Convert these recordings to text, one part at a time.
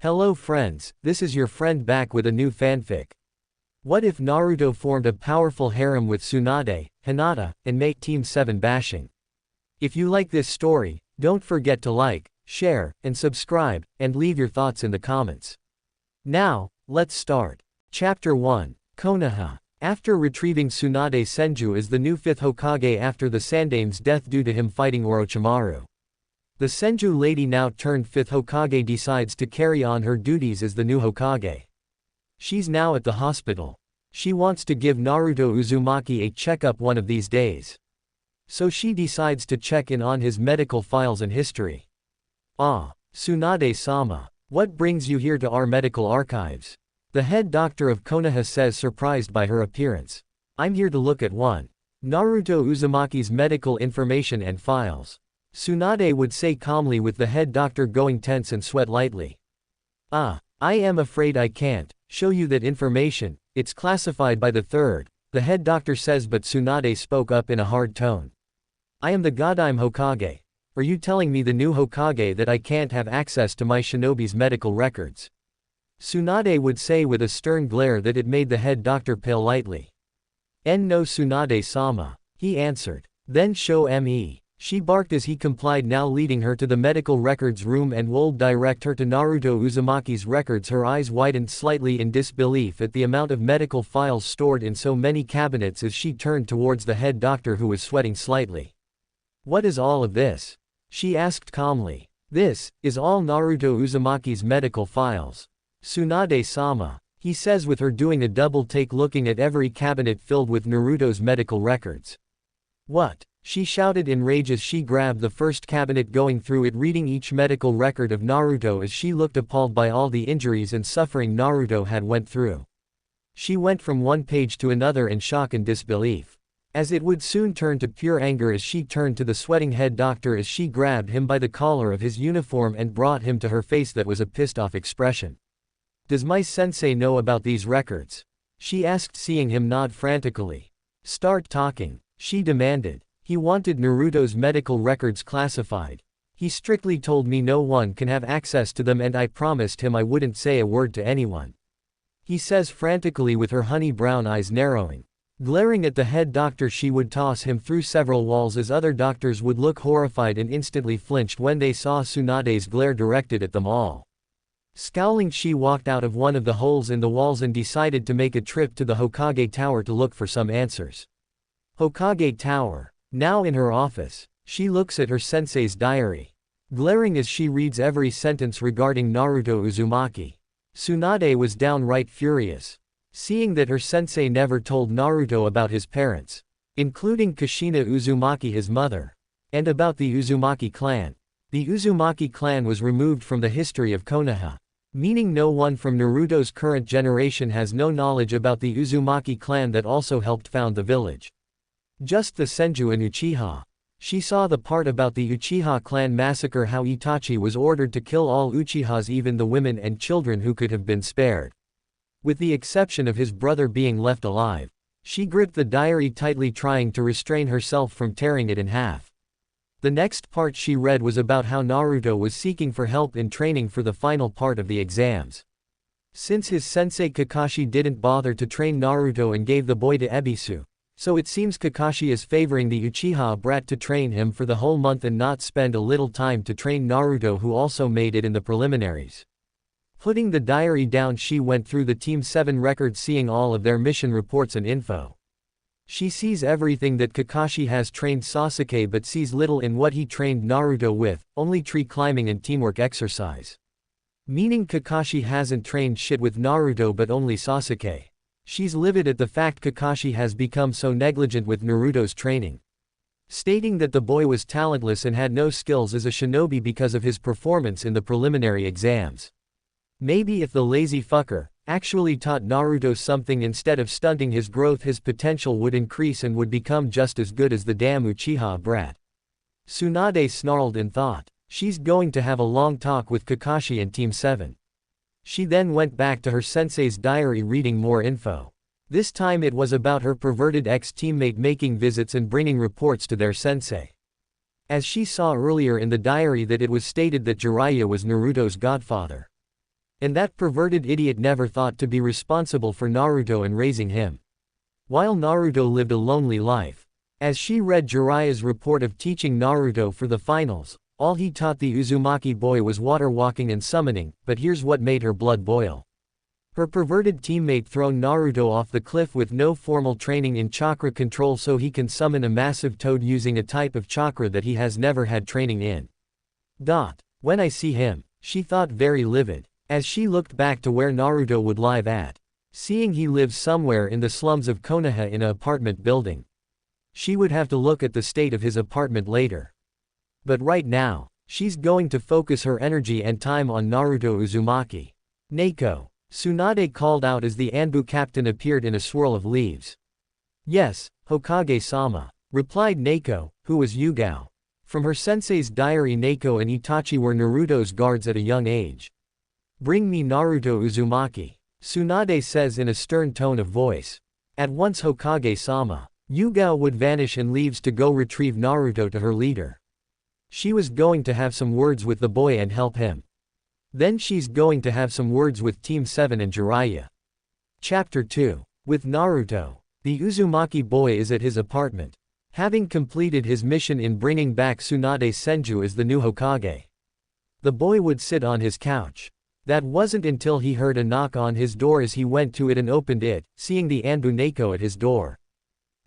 Hello friends, this is your friend back with a new fanfic. What if Naruto formed a powerful harem with Tsunade, Hinata, and make Team 7 bashing? If you like this story, don't forget to like, share, and subscribe, and leave your thoughts in the comments. Now, let's start. Chapter 1, Konoha. After retrieving Tsunade, Senju is the new 5th Hokage after the Sandame's death due to him fighting Orochimaru. The Senju lady now turned 5th Hokage decides to carry on her duties as the new Hokage. She's now at the hospital. She wants to give Naruto Uzumaki a checkup one of these days. So she decides to check in on his medical files and history. Ah, Tsunade-sama, what brings you here to our medical archives? The head doctor of Konoha says, surprised by her appearance. I'm here to look at Naruto Uzumaki's medical information and files. Tsunade would say calmly with the head doctor going tense and sweat lightly. I am afraid I can't show you that information, it's classified by the third, the head doctor says, but Tsunade spoke up in a hard tone. I am the Godime Hokage. Are you telling me, the new Hokage, that I can't have access to my shinobi's medical records? Tsunade would say with a stern glare that it made the head doctor pale lightly. No Tsunade-sama, he answered. Then show me. She barked as he complied, now leading her to the medical records room and would direct her to Naruto Uzumaki's records. Her eyes widened slightly in disbelief at the amount of medical files stored in so many cabinets as she turned towards the head doctor, who was sweating slightly. What is all of this? She asked calmly. This is all Naruto Uzumaki's medical files. Tsunade-sama, he says with her doing a double take, looking at every cabinet filled with Naruto's medical records. What? She shouted in rage as she grabbed the first cabinet, going through it, reading each medical record of Naruto as she looked appalled by all the injuries and suffering Naruto had went through. She went from one page to another in shock and disbelief, as it would soon turn to pure anger as she turned to the sweating head doctor as she grabbed him by the collar of his uniform and brought him to her face that was a pissed off expression. Does my sensei know about these records? She asked, seeing him nod frantically. Start talking, she demanded. He wanted Naruto's medical records classified. He strictly told me no one can have access to them, and I promised him I wouldn't say a word to anyone. He says frantically with her honey brown eyes narrowing. Glaring at the head doctor, she would toss him through several walls as other doctors would look horrified and instantly flinched when they saw Tsunade's glare directed at them all. Scowling, she walked out of one of the holes in the walls and decided to make a trip to the Hokage Tower to look for some answers. Hokage Tower. Now in her office, she looks at her sensei's diary, glaring as she reads every sentence regarding Naruto Uzumaki. Tsunade was downright furious, seeing that her sensei never told Naruto about his parents, including Kushina Uzumaki, his mother, and about the Uzumaki clan. The Uzumaki clan was removed from the history of Konoha, meaning no one from Naruto's current generation has no knowledge about the Uzumaki clan that also helped found the village. Just the Senju and Uchiha. She saw the part about the Uchiha clan massacre, how Itachi was ordered to kill all Uchihas, even the women and children who could have been spared, with the exception of his brother being left alive. She gripped the diary tightly, trying to restrain herself from tearing it in half. The next part she read was about how Naruto was seeking for help in training for the final part of the exams. Since his sensei Kakashi didn't bother to train Naruto and gave the boy to Ebisu, so it seems Kakashi is favoring the Uchiha brat to train him for the whole month and not spend a little time to train Naruto, who also made it in the preliminaries. Putting the diary down, she went through the Team 7 records, seeing all of their mission reports and info. She sees everything that Kakashi has trained Sasuke, but sees little in what he trained Naruto with, only tree climbing and teamwork exercise. Meaning Kakashi hasn't trained shit with Naruto but only Sasuke. She's livid at the fact Kakashi has become so negligent with Naruto's training, stating that the boy was talentless and had no skills as a shinobi because of his performance in the preliminary exams. Maybe if the lazy fucker actually taught Naruto something instead of stunting his growth, his potential would increase and would become just as good as the damn Uchiha brat. Tsunade snarled in thought. She's going to have a long talk with Kakashi and Team 7. She then went back to her sensei's diary, reading more info. This time it was about her perverted ex-teammate making visits and bringing reports to their sensei. As she saw earlier in the diary that it was stated that Jiraiya was Naruto's godfather. And that perverted idiot never thought to be responsible for Naruto and raising him. While Naruto lived a lonely life. As she read Jiraiya's report of teaching Naruto for the finals, all he taught the Uzumaki boy was water walking and summoning, but here's what made her blood boil. Her perverted teammate thrown Naruto off the cliff with no formal training in chakra control so he can summon a massive toad using a type of chakra that he has never had training in. When I see him, she thought very livid, as she looked back to where Naruto would live at. Seeing he lives somewhere in the slums of Konoha in an apartment building. She would have to look at the state of his apartment later. But right now, she's going to focus her energy and time on Naruto Uzumaki. Neko. Tsunade called out as the Anbu captain appeared in a swirl of leaves. Yes, Hokage-sama, replied Neko, who was Yugao. From her sensei's diary, Neko and Itachi were Naruto's guards at a young age. Bring me Naruto Uzumaki, Tsunade says in a stern tone of voice. At once Hokage-sama. Yugao would vanish and leaves to go retrieve Naruto to her leader. She was going to have some words with the boy and help him. Then she's going to have some words with Team 7 and Jiraiya. Chapter 2. With Naruto, the Uzumaki boy is at his apartment. Having completed his mission in bringing back Tsunade Senju as the new Hokage. The boy would sit on his couch. That wasn't until he heard a knock on his door as he went to it and opened it, seeing the Anbu Neko at his door.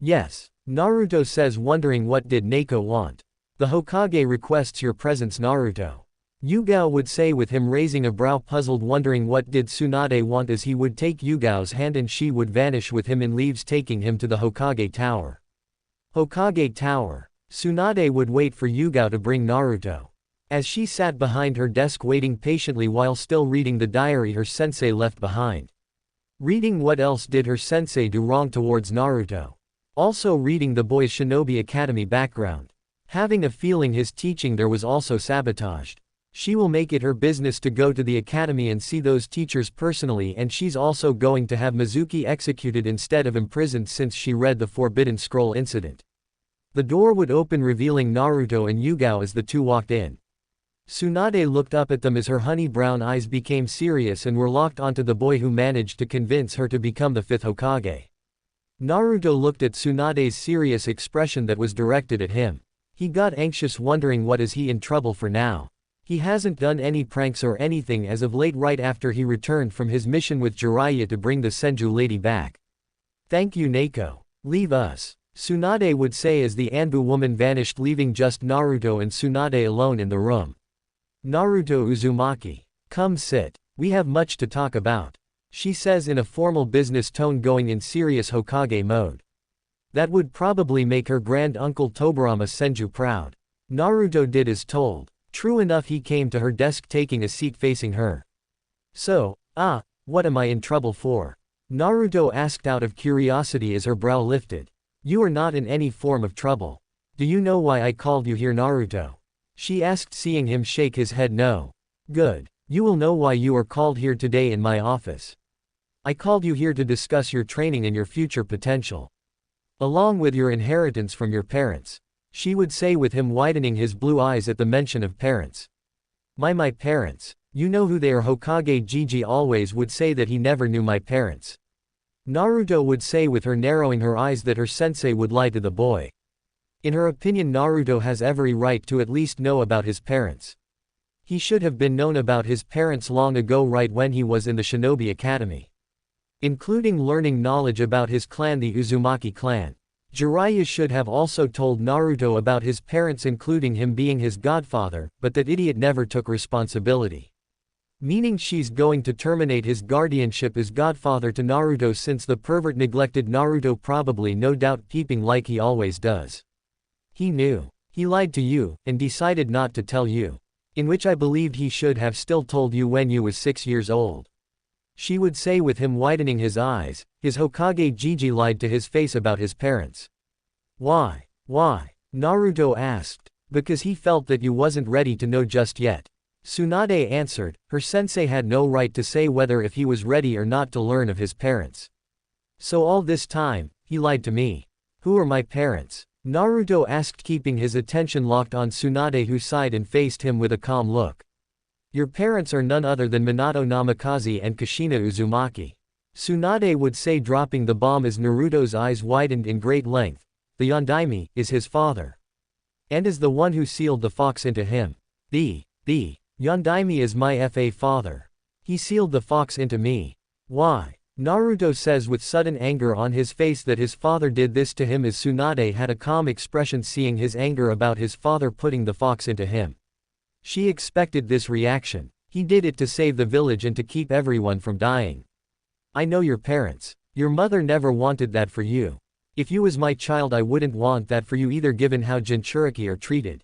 Yes, Naruto says, wondering what did Neko want. The Hokage requests your presence, Naruto. Yugao would say with him raising a brow, puzzled, wondering what did Tsunade want, as he would take Yugao's hand and she would vanish with him in leaves, taking him to the Hokage Tower. Hokage Tower. Tsunade would wait for Yugao to bring Naruto. As she sat behind her desk waiting patiently while still reading the diary her sensei left behind. Reading what else did her sensei do wrong towards Naruto. Also reading the boy's shinobi academy background. Having a feeling his teaching there was also sabotaged. She will make it her business to go to the academy and see those teachers personally, and she's also going to have Mizuki executed instead of imprisoned since she read the Forbidden Scroll incident. The door would open revealing Naruto and Yugao as the two walked in. Tsunade looked up at them as her honey brown eyes became serious and were locked onto the boy who managed to convince her to become the 5th Hokage. Naruto looked at Tsunade's serious expression that was directed at him. He got anxious, wondering what is he in trouble for now. He hasn't done any pranks or anything as of late, right after he returned from his mission with Jiraiya to bring the Senju lady back. Thank you, Neko. Leave us, Tsunade would say as the Anbu woman vanished, leaving just Naruto and Tsunade alone in the room. Naruto Uzumaki. Come sit. We have much to talk about, she says in a formal business tone, going in serious Hokage mode. That would probably make her grand uncle Tobirama Senju proud. Naruto did as told. True enough, he came to her desk taking a seat facing her. So, what am I in trouble for? Naruto asked out of curiosity as her brow lifted. You are not in any form of trouble. Do you know why I called you here, Naruto? She asked, seeing him shake his head no. Good. You will know why you are called here today in my office. I called you here to discuss your training and your future potential. Along with your inheritance from your parents. She would say with him widening his blue eyes at the mention of parents. My parents. You know who they are? Hokage Gigi always would say that he never knew my parents. Naruto would say with her narrowing her eyes that her sensei would lie to the boy. In her opinion, Naruto has every right to at least know about his parents. He should have been known about his parents long ago, right when he was in the Shinobi Academy. Including learning knowledge about his clan, the Uzumaki clan. Jiraiya should have also told Naruto about his parents, including him being his godfather, but that idiot never took responsibility. Meaning she's going to terminate his guardianship as godfather to Naruto, since the pervert neglected Naruto, probably no doubt peeping like he always does. He knew. He lied to you, and decided not to tell you. In which I believed he should have still told you when you was 6 years old. She would say with him widening his eyes, his Hokage Gigi lied to his face about his parents. Why? Naruto asked. Because he felt that you wasn't ready to know just yet. Tsunade answered. Her sensei had no right to say whether if he was ready or not to learn of his parents. So all this time, he lied to me. Who are my parents? Naruto asked, keeping his attention locked on Tsunade, who sighed and faced him with a calm look. Your parents are none other than Minato Namikaze and Kushina Uzumaki. Tsunade would say, dropping the bomb as Naruto's eyes widened in great length. The Yondaime is his father. And is the one who sealed the fox into him. The Yondaime is my father. He sealed the fox into me. Why? Naruto says with sudden anger on his face that his father did this to him, as Tsunade had a calm expression seeing his anger about his father putting the fox into him. She expected this reaction. He did it to save the village and to keep everyone from dying. I know your parents. Your mother never wanted that for you. If you was my child, I wouldn't want that for you either, given how Jinchuriki are treated.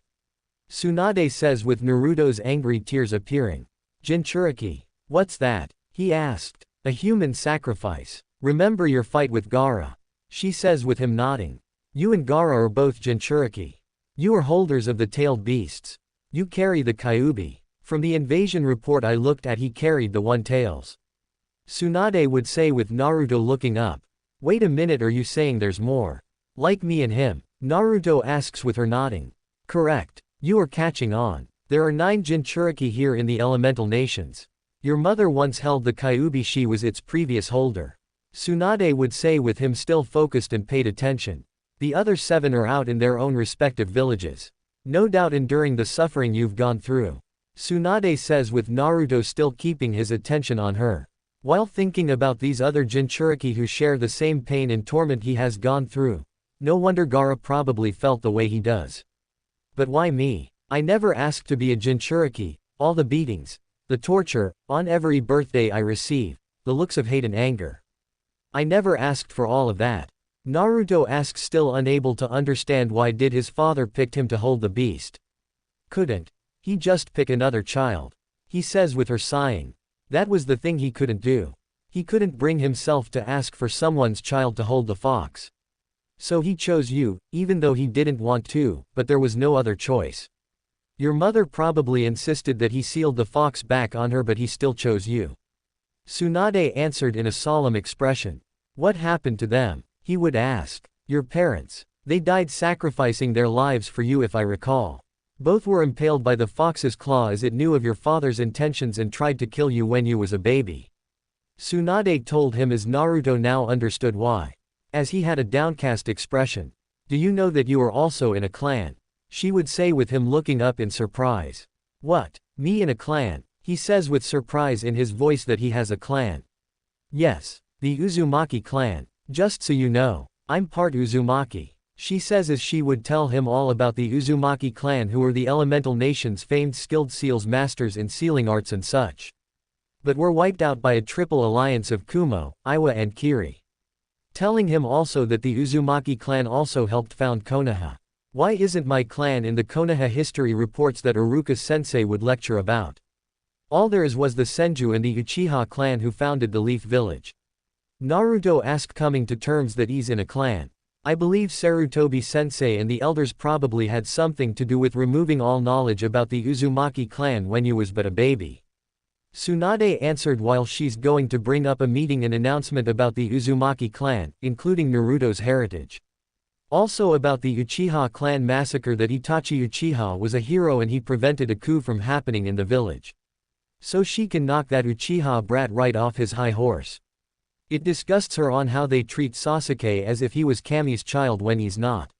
Tsunade says with Naruto's angry tears appearing. Jinchuriki. What's that? He asked. A human sacrifice. Remember your fight with Gaara. She says with him nodding. You and Gaara are both Jinchuriki. You are holders of the tailed beasts. You carry the Kyuubi. From the invasion report I looked at, he carried the one tails. Tsunade would say with Naruto looking up. Wait a minute, are you saying there's more? Like me and him? Naruto asks with her nodding. Correct. You are catching on. There are 9 Jinchuriki here in the elemental nations. Your mother once held the Kyuubi, she was its previous holder. Tsunade would say with him still focused and paid attention. The other 7 are out in their own respective villages. No doubt enduring the suffering you've gone through. Tsunade says with Naruto still keeping his attention on her. While thinking about these other Jinchuriki who share the same pain and torment he has gone through. No wonder Gaara probably felt the way he does. But why me? I never asked to be a Jinchuriki. All the beatings, the torture, on every birthday I receive, the looks of hate and anger. I never asked for all of that. Naruto asks, still unable to understand why did his father picked him to hold the beast. Couldn't he just pick another child? He says with her sighing. That was the thing he couldn't do. He couldn't bring himself to ask for someone's child to hold the fox. So he chose you, even though he didn't want to, but there was no other choice. Your mother probably insisted that he sealed the fox back on her, but he still chose you. Tsunade answered in a solemn expression. What happened to them? He would ask. Your parents. They died sacrificing their lives for you, if I recall. Both were impaled by the fox's claw as it knew of your father's intentions and tried to kill you when you was a baby. Tsunade told him as Naruto now understood why. As he had a downcast expression. Do you know that you are also in a clan? She would say with him looking up in surprise. What? Me in a clan? He says with surprise in his voice that he has a clan. Yes, the Uzumaki clan. Just so you know, I'm part Uzumaki. She says as she would tell him all about the Uzumaki clan, who were the elemental nation's famed skilled seals masters in sealing arts and such. But were wiped out by a triple alliance of Kumo, Iwa and Kiri. Telling him also that the Uzumaki clan also helped found Konoha. Why isn't my clan in the Konoha history reports that Iruka-sensei would lecture about? All there is was the Senju and the Uchiha clan who founded the Leaf Village. Naruto asked, coming to terms that he's in a clan. I believe Sarutobi-sensei and the elders probably had something to do with removing all knowledge about the Uzumaki clan when you was but a baby. Tsunade answered while she's going to bring up a meeting and announcement about the Uzumaki clan, including Naruto's heritage. Also about the Uchiha clan massacre, that Itachi Uchiha was a hero and he prevented a coup from happening in the village. So she can knock that Uchiha brat right off his high horse. It disgusts her on how they treat Sasuke as if he was Kami's child when he's not.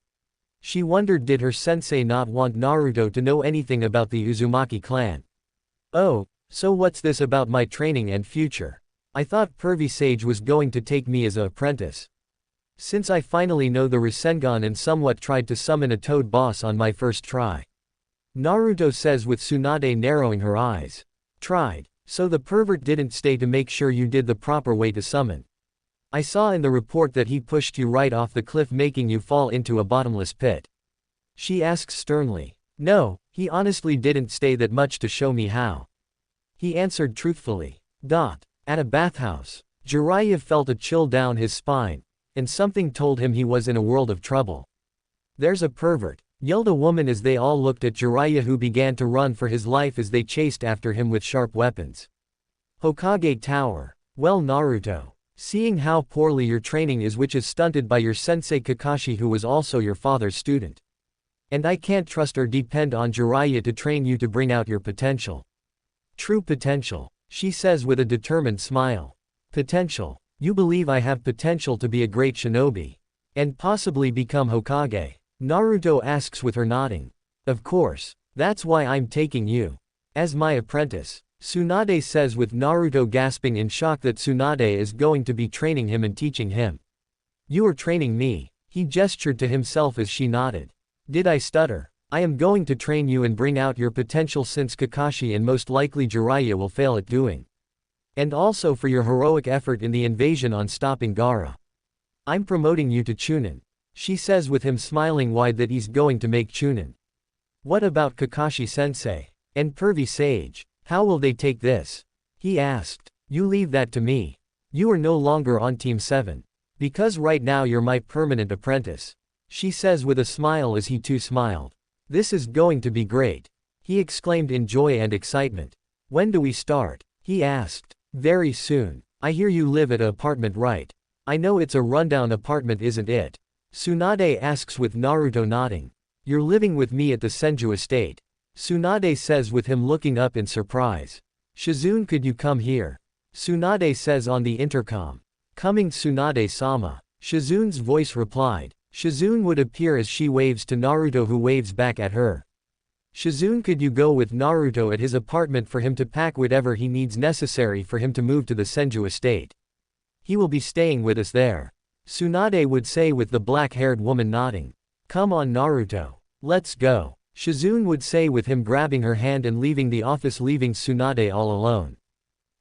She wondered, did her sensei not want Naruto to know anything about the Uzumaki clan? Oh, so what's this about my training and future? I thought Pervy Sage was going to take me as an apprentice. Since I finally know the Rasengan and somewhat tried to summon a toad boss on my first try. Naruto says with Tsunade narrowing her eyes. Tried. So the pervert didn't stay to make sure you did the proper way to summon. I saw in the report that he pushed you right off the cliff, making you fall into a bottomless pit. She asks sternly. No, he honestly didn't stay that much to show me how. He answered truthfully. At a bathhouse. Jiraiya felt a chill down his spine, and something told him he was in a world of trouble. There's a pervert, yelled a woman as they all looked at Jiraiya, who began to run for his life as they chased after him with sharp weapons. Hokage Tower. Well, Naruto. Seeing how poorly your training is, which is stunted by your sensei Kakashi, who was also your father's student. And I can't trust or depend on Jiraiya to train you to bring out your potential. True potential, she says with a determined smile. Potential. You believe I have potential to be a great shinobi. And possibly become Hokage? Naruto asks with her nodding. Of course. That's why I'm taking you as my apprentice, Tsunade says with Naruto gasping in shock that Tsunade is going to be training him and teaching him. You are training me, he gestured to himself as she nodded. Did I stutter? I am going to train you and bring out your potential since Kakashi and most likely Jiraiya will fail at doing. And also for your heroic effort in the invasion on stopping Gaara. I'm promoting you to Chunin. She says with him smiling wide that he's going to make Chunin. What about Kakashi-sensei? And Pervy Sage? How will they take this? He asked. You leave that to me. You are no longer on Team 7. Because right now you're my permanent apprentice. She says with a smile as he too smiled. This is going to be great. He exclaimed in joy and excitement. When do we start? He asked. Very soon. I hear you live at an apartment, right? I know it's a rundown apartment, isn't it? Tsunade asks with Naruto nodding. You're living with me at the Senju estate. Tsunade says with him looking up in surprise. Shizune, could you come here? Tsunade says on the intercom. Coming, Tsunade-sama. Shizune's voice replied. Shizune would appear as she waves to Naruto, who waves back at her. Shizune, could you go with Naruto at his apartment for him to pack whatever he needs necessary for him to move to the Senju estate? He will be staying with us there. Tsunade would say with the black-haired woman nodding. Come on, Naruto. Let's go. Shizune would say with him grabbing her hand and leaving the office, leaving Tsunade all alone.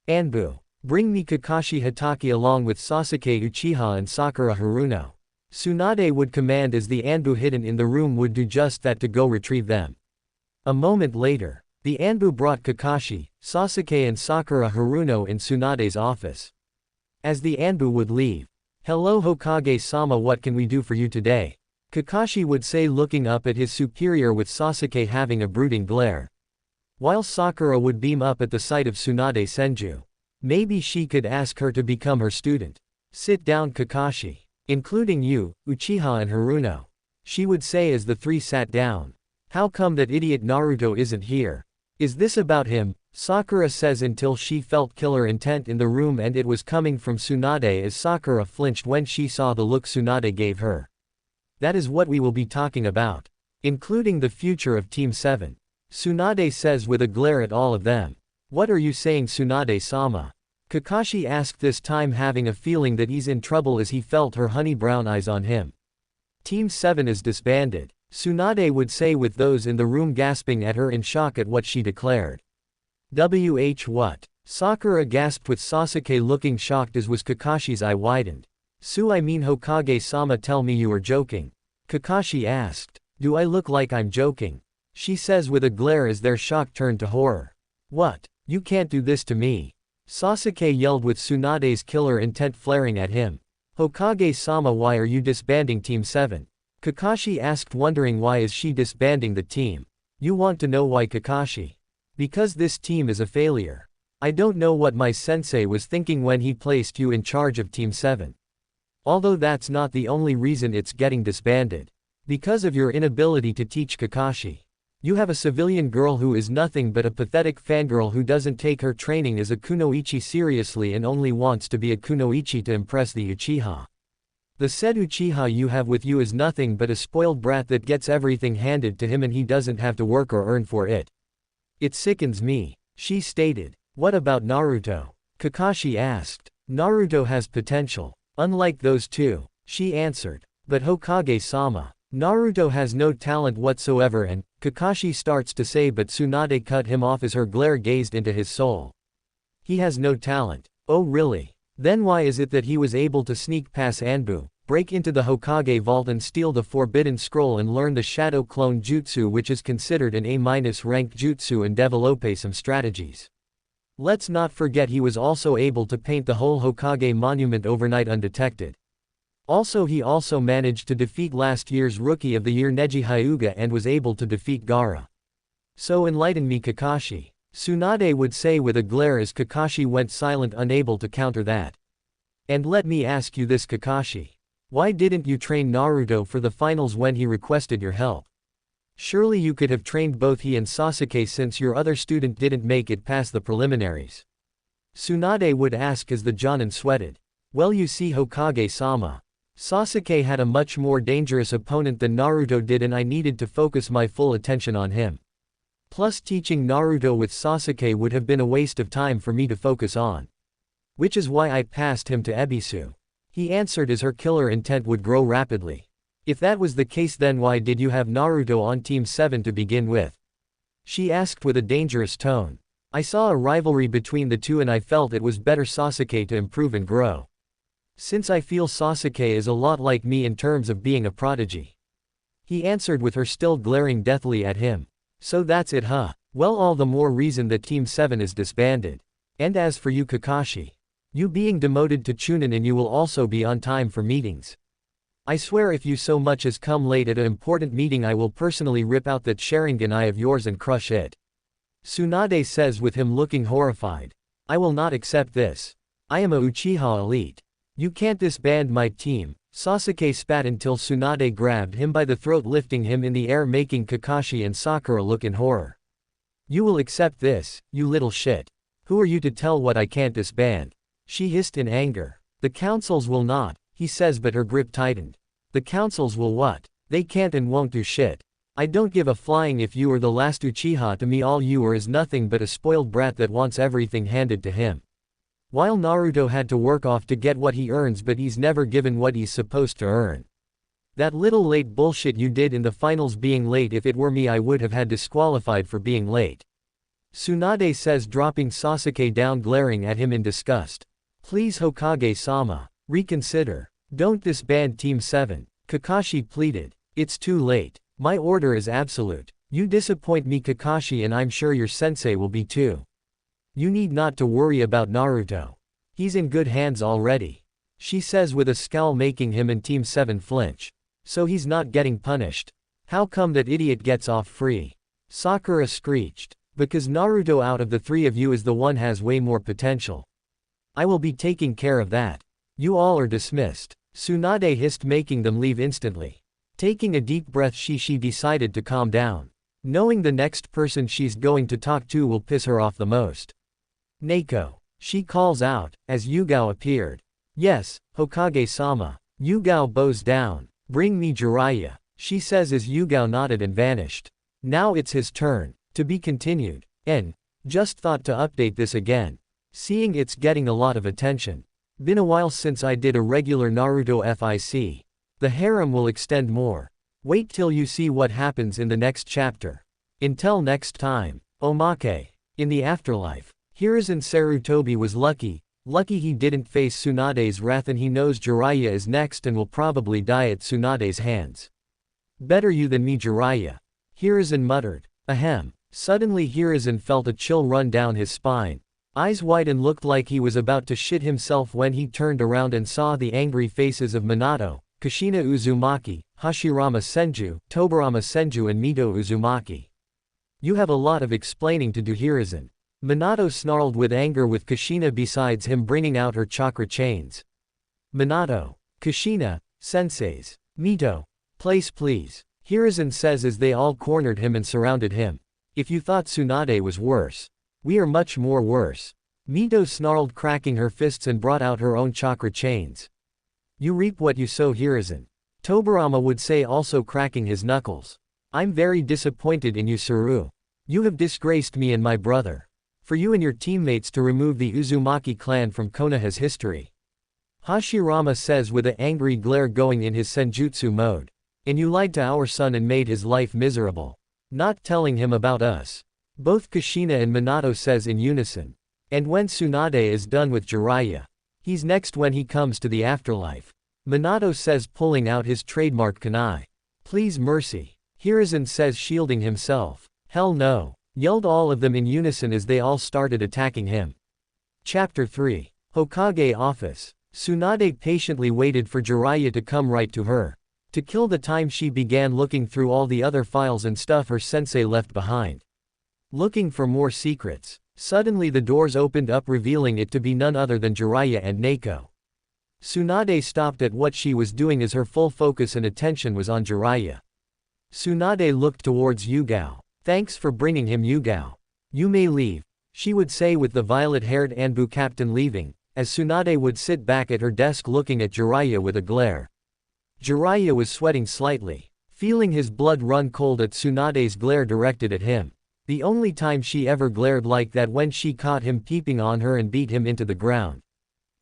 Anbu. Bring me Kakashi Hatake along with Sasuke Uchiha and Sakura Haruno. Tsunade would command as the Anbu hidden in the room would do just that to go retrieve them. A moment later, the Anbu brought Kakashi, Sasuke and Sakura Haruno in Tsunade's office. As the Anbu would leave. Hello Hokage-sama, what can we do for you today? Kakashi would say looking up at his superior with Sasuke having a brooding glare. While Sakura would beam up at the sight of Tsunade Senju. Maybe she could ask her to become her student. Sit down Kakashi. Including you, Uchiha and Haruno. She would say as the three sat down. How come that idiot Naruto isn't here? Is this about him? Sakura says until she felt killer intent in the room, and it was coming from Tsunade as Sakura flinched when she saw the look Tsunade gave her. That is what we will be talking about. Including the future of Team 7. Tsunade says with a glare at all of them. What are you saying, Tsunade-sama? Kakashi asked, this time having a feeling that he's in trouble as he felt her honey brown eyes on him. Team 7 is disbanded. Tsunade would say with those in the room gasping at her in shock at what she declared. What? Sakura gasped with Sasuke looking shocked as was Kakashi's eye widened. I mean Hokage-sama, tell me you are joking. Kakashi asked. Do I look like I'm joking? She says with a glare as their shock turned to horror. What? You can't do this to me. Sasuke yelled with Tsunade's killer intent flaring at him. Hokage-sama, why are you disbanding Team 7? Kakashi asked, wondering why is she disbanding the team. You want to know why, Kakashi? Because this team is a failure. I don't know what my sensei was thinking when he placed you in charge of Team 7. Although that's not the only reason it's getting disbanded. Because of your inability to teach, Kakashi. You have a civilian girl who is nothing but a pathetic fangirl who doesn't take her training as a kunoichi seriously and only wants to be a kunoichi to impress the Uchiha. The said Uchiha you have with you is nothing but a spoiled brat that gets everything handed to him and he doesn't have to work or earn for it. It sickens me, she stated. What about Naruto? Kakashi asked. Naruto has potential. Unlike those two, she answered. But Hokage-sama, Naruto has no talent whatsoever, and Kakashi starts to say, but Tsunade cut him off as her glare gazed into his soul. He has no talent. Oh really? Then why is it that he was able to sneak past Anbu, break into the Hokage vault and steal the Forbidden Scroll and learn the Shadow Clone Jutsu, which is considered an A-ranked jutsu, and develop some strategies? Let's not forget he was also able to paint the whole Hokage monument overnight undetected. Also he also managed to defeat last year's Rookie of the Year Neji Hyuga and was able to defeat Gaara. So enlighten me, Kakashi. Tsunade would say with a glare as Kakashi went silent, unable to counter that. And let me ask you this, Kakashi. Why didn't you train Naruto for the finals when he requested your help? Surely you could have trained both he and Sasuke since your other student didn't make it past the preliminaries. Tsunade would ask as the Jonin sweated. Well, you see, Hokage-sama. Sasuke had a much more dangerous opponent than Naruto did, and I needed to focus my full attention on him. Plus, teaching Naruto with Sasuke would have been a waste of time for me to focus on. Which is why I passed him to Ebisu. He answered as her killer intent would grow rapidly. If that was the case, then why did you have Naruto on Team 7 to begin with? She asked with a dangerous tone. I saw a rivalry between the two and I felt it was better Sasuke to improve and grow. Since I feel Sasuke is a lot like me in terms of being a prodigy. He answered with her still glaring deathly at him. So that's it, huh? Well, all the more reason that Team 7 is disbanded. And as for you, Kakashi, you being demoted to Chunin, and you will also be on time for meetings. I swear if you so much as come late at an important meeting, I will personally rip out that Sharingan eye of yours and crush it. Tsunade says with him looking horrified. I will not accept this. I am a Uchiha elite. You can't disband my team. Sasuke spat until Tsunade grabbed him by the throat, lifting him in the air, making Kakashi and Sakura look in horror. You will accept this, you little shit. Who are you to tell what I can't disband? She hissed in anger. The councils will not, he says, but her grip tightened. The councils will what? They can't and won't do shit. I don't give a flying if you are the last Uchiha. To me, all you are is nothing but a spoiled brat that wants everything handed to him. While Naruto had to work off to get what he earns, but he's never given what he's supposed to earn. That little late bullshit you did in the finals, being late. If it were me, I would have had disqualified for being late. Tsunade says, dropping Sasuke down, glaring at him in disgust. Please, Hokage-sama, reconsider. Don't disband Team 7. Kakashi pleaded. It's too late. My order is absolute. You disappoint me, Kakashi, and I'm sure your sensei will be too. You need not to worry about Naruto. He's in good hands already. She says with a scowl, making him and Team 7 flinch. So he's not getting punished. How come that idiot gets off free? Sakura screeched. Because Naruto out of the three of you is the one has way more potential. I will be taking care of that. You all are dismissed. Tsunade hissed, making them leave instantly. Taking a deep breath, she decided to calm down. Knowing the next person she's going to talk to will piss her off the most. Neko, she calls out, as Yugao appeared. Yes, Hokage-sama. Yugao bows down. Bring me Jiraiya, she says as Yugao nodded and vanished. Now it's his turn. To be continued. Just thought to update this again. Seeing it's getting a lot of attention. Been a while since I did a regular Naruto FIC. The harem will extend more. Wait till you see what happens in the next chapter. Until next time. Omake. In the afterlife, Hiruzen Sarutobi was lucky he didn't face Tsunade's wrath, and he knows Jiraiya is next and will probably die at Tsunade's hands. Better you than me, Jiraiya. Hiruzen muttered. Ahem. Suddenly Hiruzen felt a chill run down his spine. Eyes wide, and looked like he was about to shit himself when he turned around and saw the angry faces of Minato, Kushina Uzumaki, Hashirama Senju, Tobirama Senju and Mito Uzumaki. You have a lot of explaining to do, Hiruzen. Minato snarled with anger, with Kushina besides him bringing out her chakra chains. Minato. Kushina. Senseis. Mito. Place please. Hiruzen says as they all cornered him and surrounded him. If you thought Tsunade was worse, we are much more worse. Mito snarled, cracking her fists, and brought out her own chakra chains. You reap what you sow, Hiruzen. Tobirama would say, also cracking his knuckles. I'm very disappointed in you, Saru. You have disgraced me and my brother. For you and your teammates to remove the Uzumaki clan from Konoha's history. Hashirama says with an angry glare, going in his senjutsu mode. And you lied to our son and made his life miserable. Not telling him about us. Both Kushina and Minato says in unison. And when Tsunade is done with Jiraiya, he's next when he comes to the afterlife. Minato says, pulling out his trademark kunai. Please mercy. Hiruzen says, shielding himself. Hell no. Yelled all of them in unison as they all started attacking him. Chapter 3. Hokage Office. Tsunade patiently waited for Jiraiya to come right to her. To kill the time, she began looking through all the other files and stuff her sensei left behind. Looking for more secrets. Suddenly the doors opened up, revealing it to be none other than Jiraiya and Neko. Tsunade stopped at what she was doing as her full focus and attention was on Jiraiya. Tsunade looked towards Yugao. Thanks for bringing him, Yugao. You may leave, she would say with the violet-haired Anbu captain leaving, as Tsunade would sit back at her desk looking at Jiraiya with a glare. Jiraiya was sweating slightly, feeling his blood run cold at Tsunade's glare directed at him. The only time she ever glared like that when she caught him peeping on her and beat him into the ground.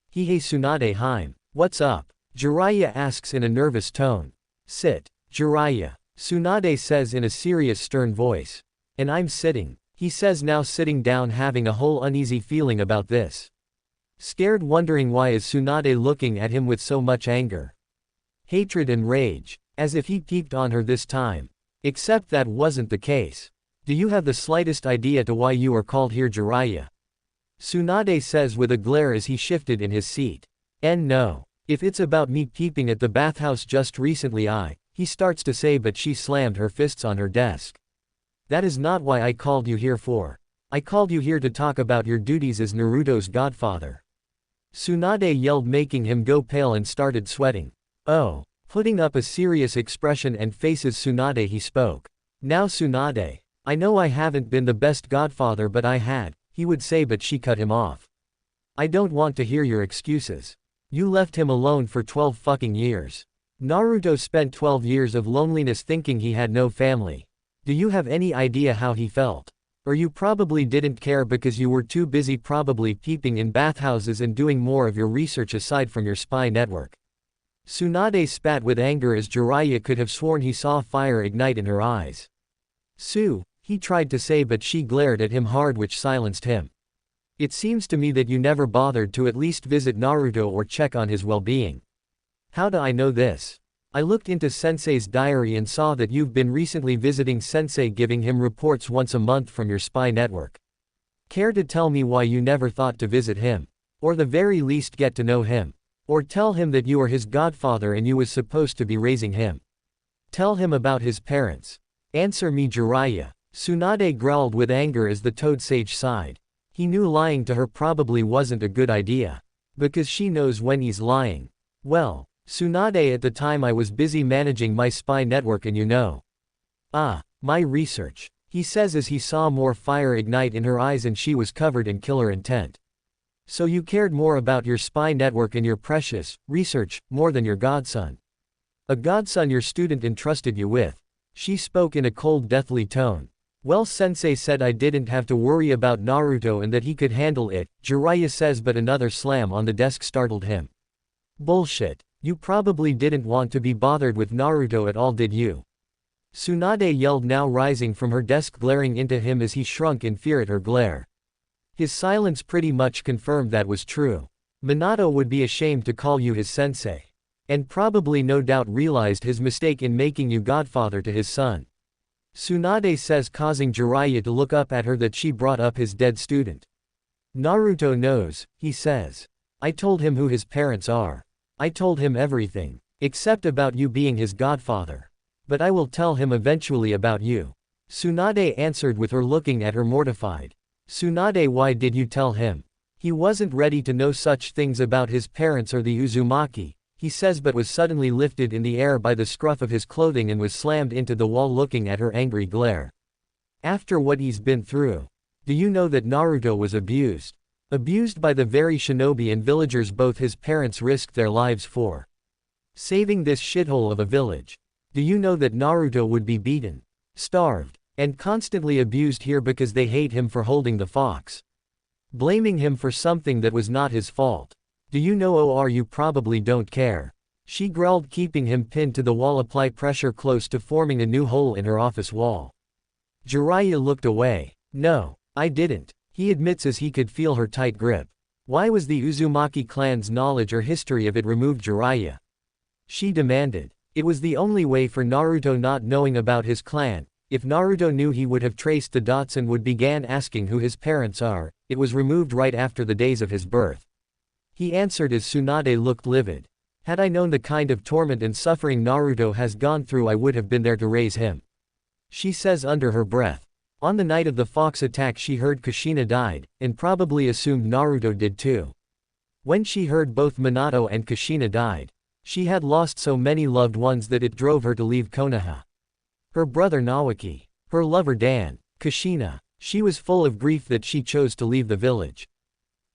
Hey Tsunade Haim, what's up? Jiraiya asks in a nervous tone. Sit, Jiraiya, Tsunade says in a serious stern voice. And I'm sitting, he says now sitting down having a whole uneasy feeling about this. Scared wondering why is Tsunade looking at him with so much anger. Hatred and rage, as if he peeped on her this time. Except that wasn't the case. Do you have the slightest idea to why you are called here, Jiraiya? Tsunade says with a glare as he shifted in his seat. No. If it's about me peeping at the bathhouse just recently he starts to say, but she slammed her fists on her desk. That is not why I called you here for. I called you here to talk about your duties as Naruto's godfather. Tsunade yelled, making him go pale and started sweating. Oh. Putting up a serious expression and faces Tsunade he spoke. Now Tsunade, I know I haven't been the best godfather but I had, he would say, but she cut him off. I don't want to hear your excuses. You left him alone for 12 fucking years. Naruto spent 12 years of loneliness thinking he had no family. Do you have any idea how he felt? Or you probably didn't care because you were too busy probably peeping in bathhouses and doing more of your research aside from your spy network. Tsunade spat with anger as Jiraiya could have sworn he saw fire ignite in her eyes. He tried to say, but she glared at him hard, which silenced him. It seems to me that you never bothered to at least visit Naruto or check on his well-being. How do I know this? I looked into Sensei's diary and saw that you've been recently visiting Sensei, giving him reports once a month from your spy network. Care to tell me why you never thought to visit him? Or the very least get to know him? Or tell him that you are his godfather and you was supposed to be raising him? Tell him about his parents. Answer me, Jiraiya. Tsunade growled with anger as the Toad Sage sighed. He knew lying to her probably wasn't a good idea. Because she knows when he's lying. Well, Tsunade, at the time I was busy managing my spy network and you know. My research, he says as he saw more fire ignite in her eyes and she was covered in killer intent. So you cared more about your spy network and your precious research, more than your godson. A godson your student entrusted you with. She spoke in a cold, deathly tone. Well, Sensei said I didn't have to worry about Naruto and that he could handle it, Jiraiya says, but another slam on the desk startled him. Bullshit. You probably didn't want to be bothered with Naruto at all, did you? Tsunade yelled, now rising from her desk, glaring into him as he shrunk in fear at her glare. His silence pretty much confirmed that was true. Minato would be ashamed to call you his sensei. And probably no doubt realized his mistake in making you godfather to his son. Tsunade says, causing Jiraiya to look up at her, that she brought up his dead student. Naruto knows, he says. I told him who his parents are. I told him everything. Except about you being his godfather. But I will tell him eventually about you. Tsunade answered with her looking at her mortified. Tsunade, why did you tell him? He wasn't ready to know such things about his parents or the Uzumaki, he says, but was suddenly lifted in the air by the scruff of his clothing and was slammed into the wall looking at her angry glare. After what he's been through. Do you know that Naruto was abused? Abused by the very shinobi and villagers both his parents risked their lives for. Saving this shithole of a village. Do you know that Naruto would be beaten, starved, and constantly abused here because they hate him for holding the fox? Blaming him for something that was not his fault. Do you know, or you probably don't care? She growled, keeping him pinned to the wall. Apply pressure close to forming a new hole in her office wall. Jiraiya looked away. No, I didn't, he admits as he could feel her tight grip. Why was the Uzumaki clan's knowledge or history of it removed, Jiraiya? She demanded. It was the only way for Naruto not knowing about his clan. If Naruto knew, he would have traced the dots and would began asking who his parents are. It was removed right after the days of his birth. He answered as Tsunade looked livid. Had I known the kind of torment and suffering Naruto has gone through, I would have been there to raise him. She says under her breath. On the night of the fox attack she heard Kushina died, and probably assumed Naruto did too. When she heard both Minato and Kushina died, she had lost so many loved ones that it drove her to leave Konoha. Her brother Nawaki. Her lover Dan. Kushina. She was full of grief that she chose to leave the village.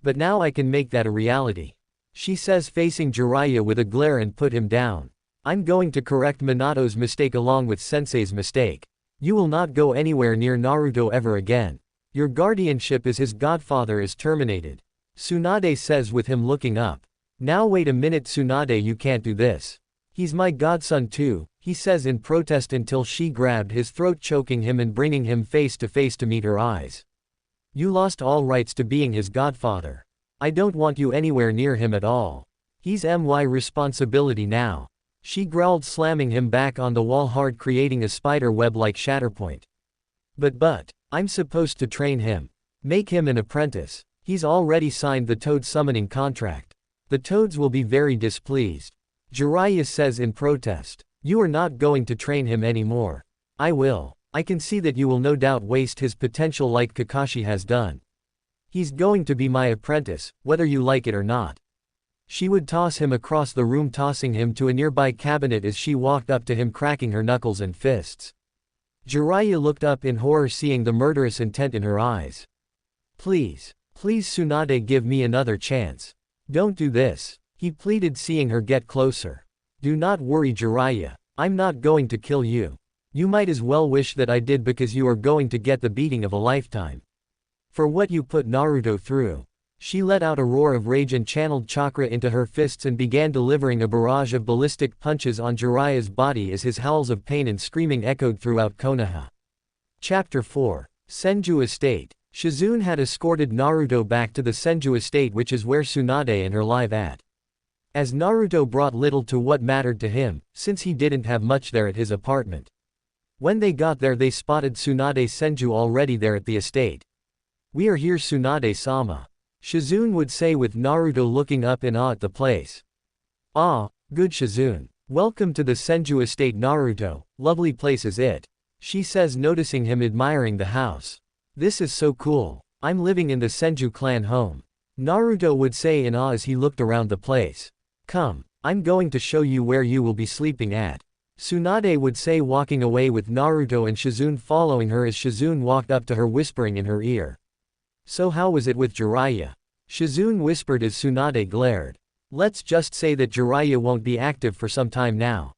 But now I can make that a reality. She says, facing Jiraiya with a glare, and put him down. I'm going to correct Minato's mistake along with Sensei's mistake. You will not go anywhere near Naruto ever again. Your guardianship as his godfather is terminated. Tsunade says with him looking up. Now wait a minute Tsunade, you can't do this. He's my godson too, he says in protest until she grabbed his throat, choking him and bringing him face to face to meet her eyes. You lost all rights to being his godfather. I don't want you anywhere near him at all. He's my responsibility now. She growled, slamming him back on the wall hard, creating a spider web like Shatterpoint. But, I'm supposed to train him. Make him an apprentice. He's already signed the Toad summoning contract. The Toads will be very displeased. Jiraiya says in protest. You are not going to train him anymore. I will. I can see that you will no doubt waste his potential like Kakashi has done. He's going to be my apprentice, whether you like it or not. She would toss him across the room, tossing him to a nearby cabinet as she walked up to him, cracking her knuckles and fists. Jiraiya looked up in horror, seeing the murderous intent in her eyes. Please Tsunade, give me another chance. Don't do this, he pleaded, seeing her get closer. Do not worry Jiraiya, I'm not going to kill you. You might as well wish that I did, because you are going to get the beating of a lifetime. For what you put Naruto through. She let out a roar of rage and channeled chakra into her fists and began delivering a barrage of ballistic punches on Jiraiya's body as his howls of pain and screaming echoed throughout Konoha. Chapter 4. Senju Estate. Shizune had escorted Naruto back to the Senju Estate, which is where Tsunade and her live at. As Naruto brought little to what mattered to him, since he didn't have much there at his apartment. When they got there, they spotted Tsunade Senju already there at the estate. We are here Tsunade-sama. Shizune would say, with Naruto looking up in awe at the place. Ah, good Shizune. Welcome to the Senju Estate Naruto, lovely place is it? She says, noticing him admiring the house. This is so cool. I'm living in the Senju clan home. Naruto would say in awe as he looked around the place. Come, I'm going to show you where you will be sleeping at. Tsunade would say, walking away with Naruto and Shizune following her as Shizune walked up to her, whispering in her ear. So how was it with Jiraiya? Shizune whispered as Tsunade glared. Let's just say that Jiraiya won't be active for some time now.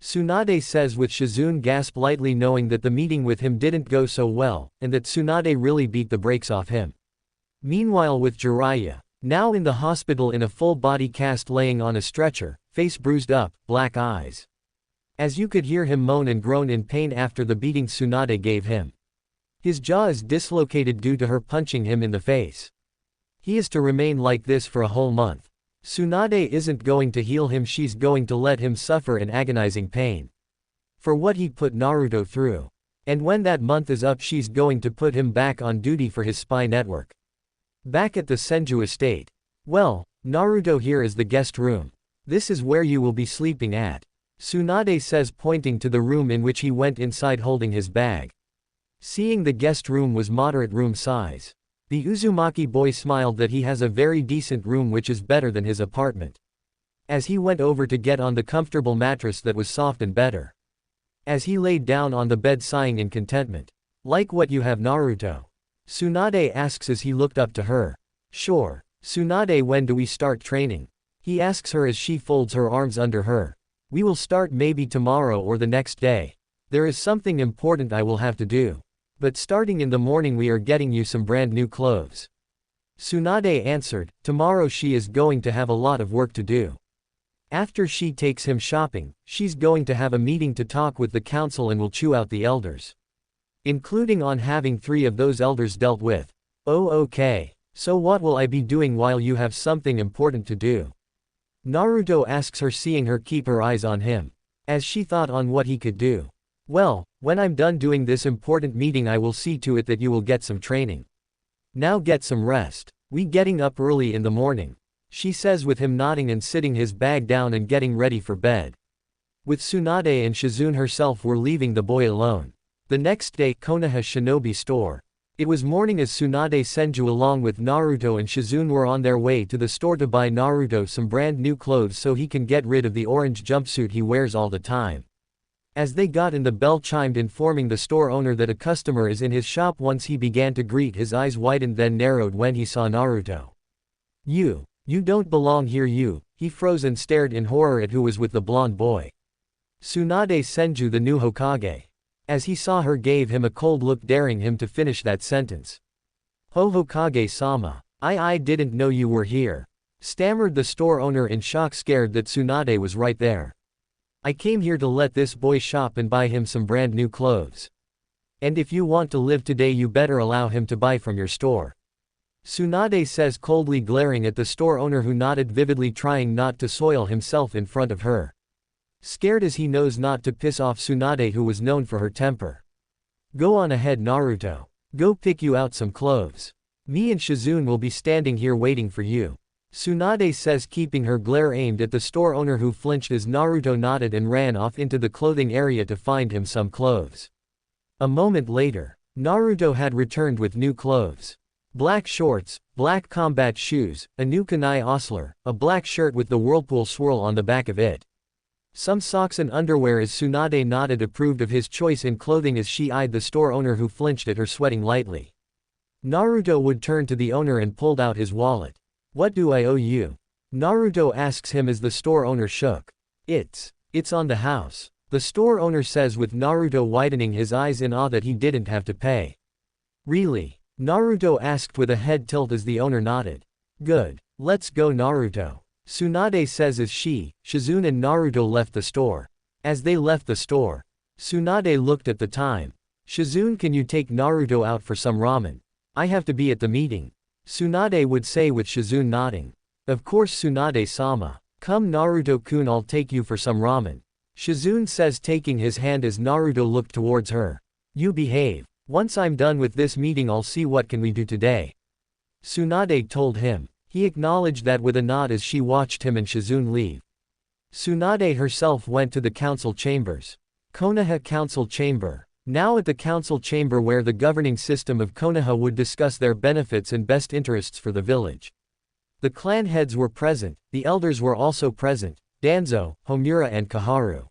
Tsunade says, with Shizune gasp lightly, knowing that the meeting with him didn't go so well, and that Tsunade really beat the brakes off him. Meanwhile with Jiraiya, now in the hospital in a full body cast, laying on a stretcher, face bruised up, black eyes. As you could hear him moan and groan in pain after the beating Tsunade gave him. His jaw is dislocated due to her punching him in the face. He is to remain like this for a whole month. Tsunade isn't going to heal him, she's going to let him suffer in agonizing pain. For what he put Naruto through. And when that month is up, she's going to put him back on duty for his spy network. Back at the Senju Estate. Well, Naruto, here is the guest room. This is where you will be sleeping at. Tsunade says, pointing to the room in which he went inside holding his bag. Seeing the guest room was moderate room size. The Uzumaki boy smiled that he has a very decent room, which is better than his apartment. As he went over to get on the comfortable mattress that was soft and better. As he laid down on the bed, sighing in contentment. Like what you have Naruto? Tsunade asks as he looked up to her. Sure. Tsunade, when do we start training? He asks her as she folds her arms under her. We will start maybe tomorrow or the next day. There is something important I will have to do. But starting in the morning we are getting you some brand new clothes. Tsunade answered, tomorrow she is going to have a lot of work to do. After she takes him shopping, she's going to have a meeting to talk with the council and will chew out the elders. Including on having 3 of those elders dealt with. Oh okay. So what will I be doing while you have something important to do? Naruto asks her, seeing her keep her eyes on him. As she thought on what he could do. Well, when I'm done doing this important meeting I will see to it that you will get some training. Now get some rest. We getting up early in the morning. She says, with him nodding and sitting his bag down and getting ready for bed. With Tsunade and Shizune herself were leaving the boy alone. The next day, Konoha Shinobi store. It was morning as Tsunade Senju along with Naruto and Shizune were on their way to the store to buy Naruto some brand new clothes so he can get rid of the orange jumpsuit he wears all the time. As they got in, the bell chimed, informing the store owner that a customer is in his shop. Once he began to greet, his eyes widened then narrowed when he saw Naruto. You don't belong here, you. He froze and stared in horror at who was with the blonde boy. Tsunade Senju, the new Hokage. As he saw her, gave him a cold look, daring him to finish that sentence. Hokage-sama. I didn't know you were here, stammered the store owner in shock, scared that Tsunade was right there. I came here to let this boy shop and buy him some brand new clothes. And if you want to live today, you better allow him to buy from your store. Tsunade says, coldly glaring at the store owner, who nodded vividly, trying not to soil himself in front of her. Scared as he knows not to piss off Tsunade, who was known for her temper. Go on ahead, Naruto. Go pick you out some clothes. Me and Shizune will be standing here waiting for you. Tsunade says, keeping her glare aimed at the store owner, who flinched as Naruto nodded and ran off into the clothing area to find him some clothes. A moment later, Naruto had returned with new clothes. Black shorts, black combat shoes, a new kunai osler, a black shirt with the whirlpool swirl on the back of it. Some socks and underwear, as Tsunade nodded, approved of his choice in clothing as she eyed the store owner, who flinched at her, sweating lightly. Naruto would turn to the owner and pulled out his wallet. What do I owe you? Naruto asks him as the store owner shook. It's on the house, the store owner says, with Naruto widening his eyes in awe that he didn't have to pay. Really? Naruto asked with a head tilt as the owner nodded. Good. Let's go, Naruto. Tsunade says as Shizune and Naruto left the store. As they left the store, Tsunade looked at the time. Shizune, can you take Naruto out for some ramen? I have to be at the meeting, Tsunade would say, with Shizune nodding. Of course, Tsunade-sama. Come, Naruto-kun, I'll take you for some ramen, Shizune says, taking his hand as Naruto looked towards her. You behave. Once I'm done with this meeting, I'll see what can we do today, Tsunade told him. He acknowledged that with a nod as she watched him and Shizune leave. Tsunade herself went to the council chambers. Konoha Council Chamber. Now at the council chamber, where the governing system of Konoha would discuss their benefits and best interests for the village. The clan heads were present, the elders were also present, Danzo, Homura and Kaharu,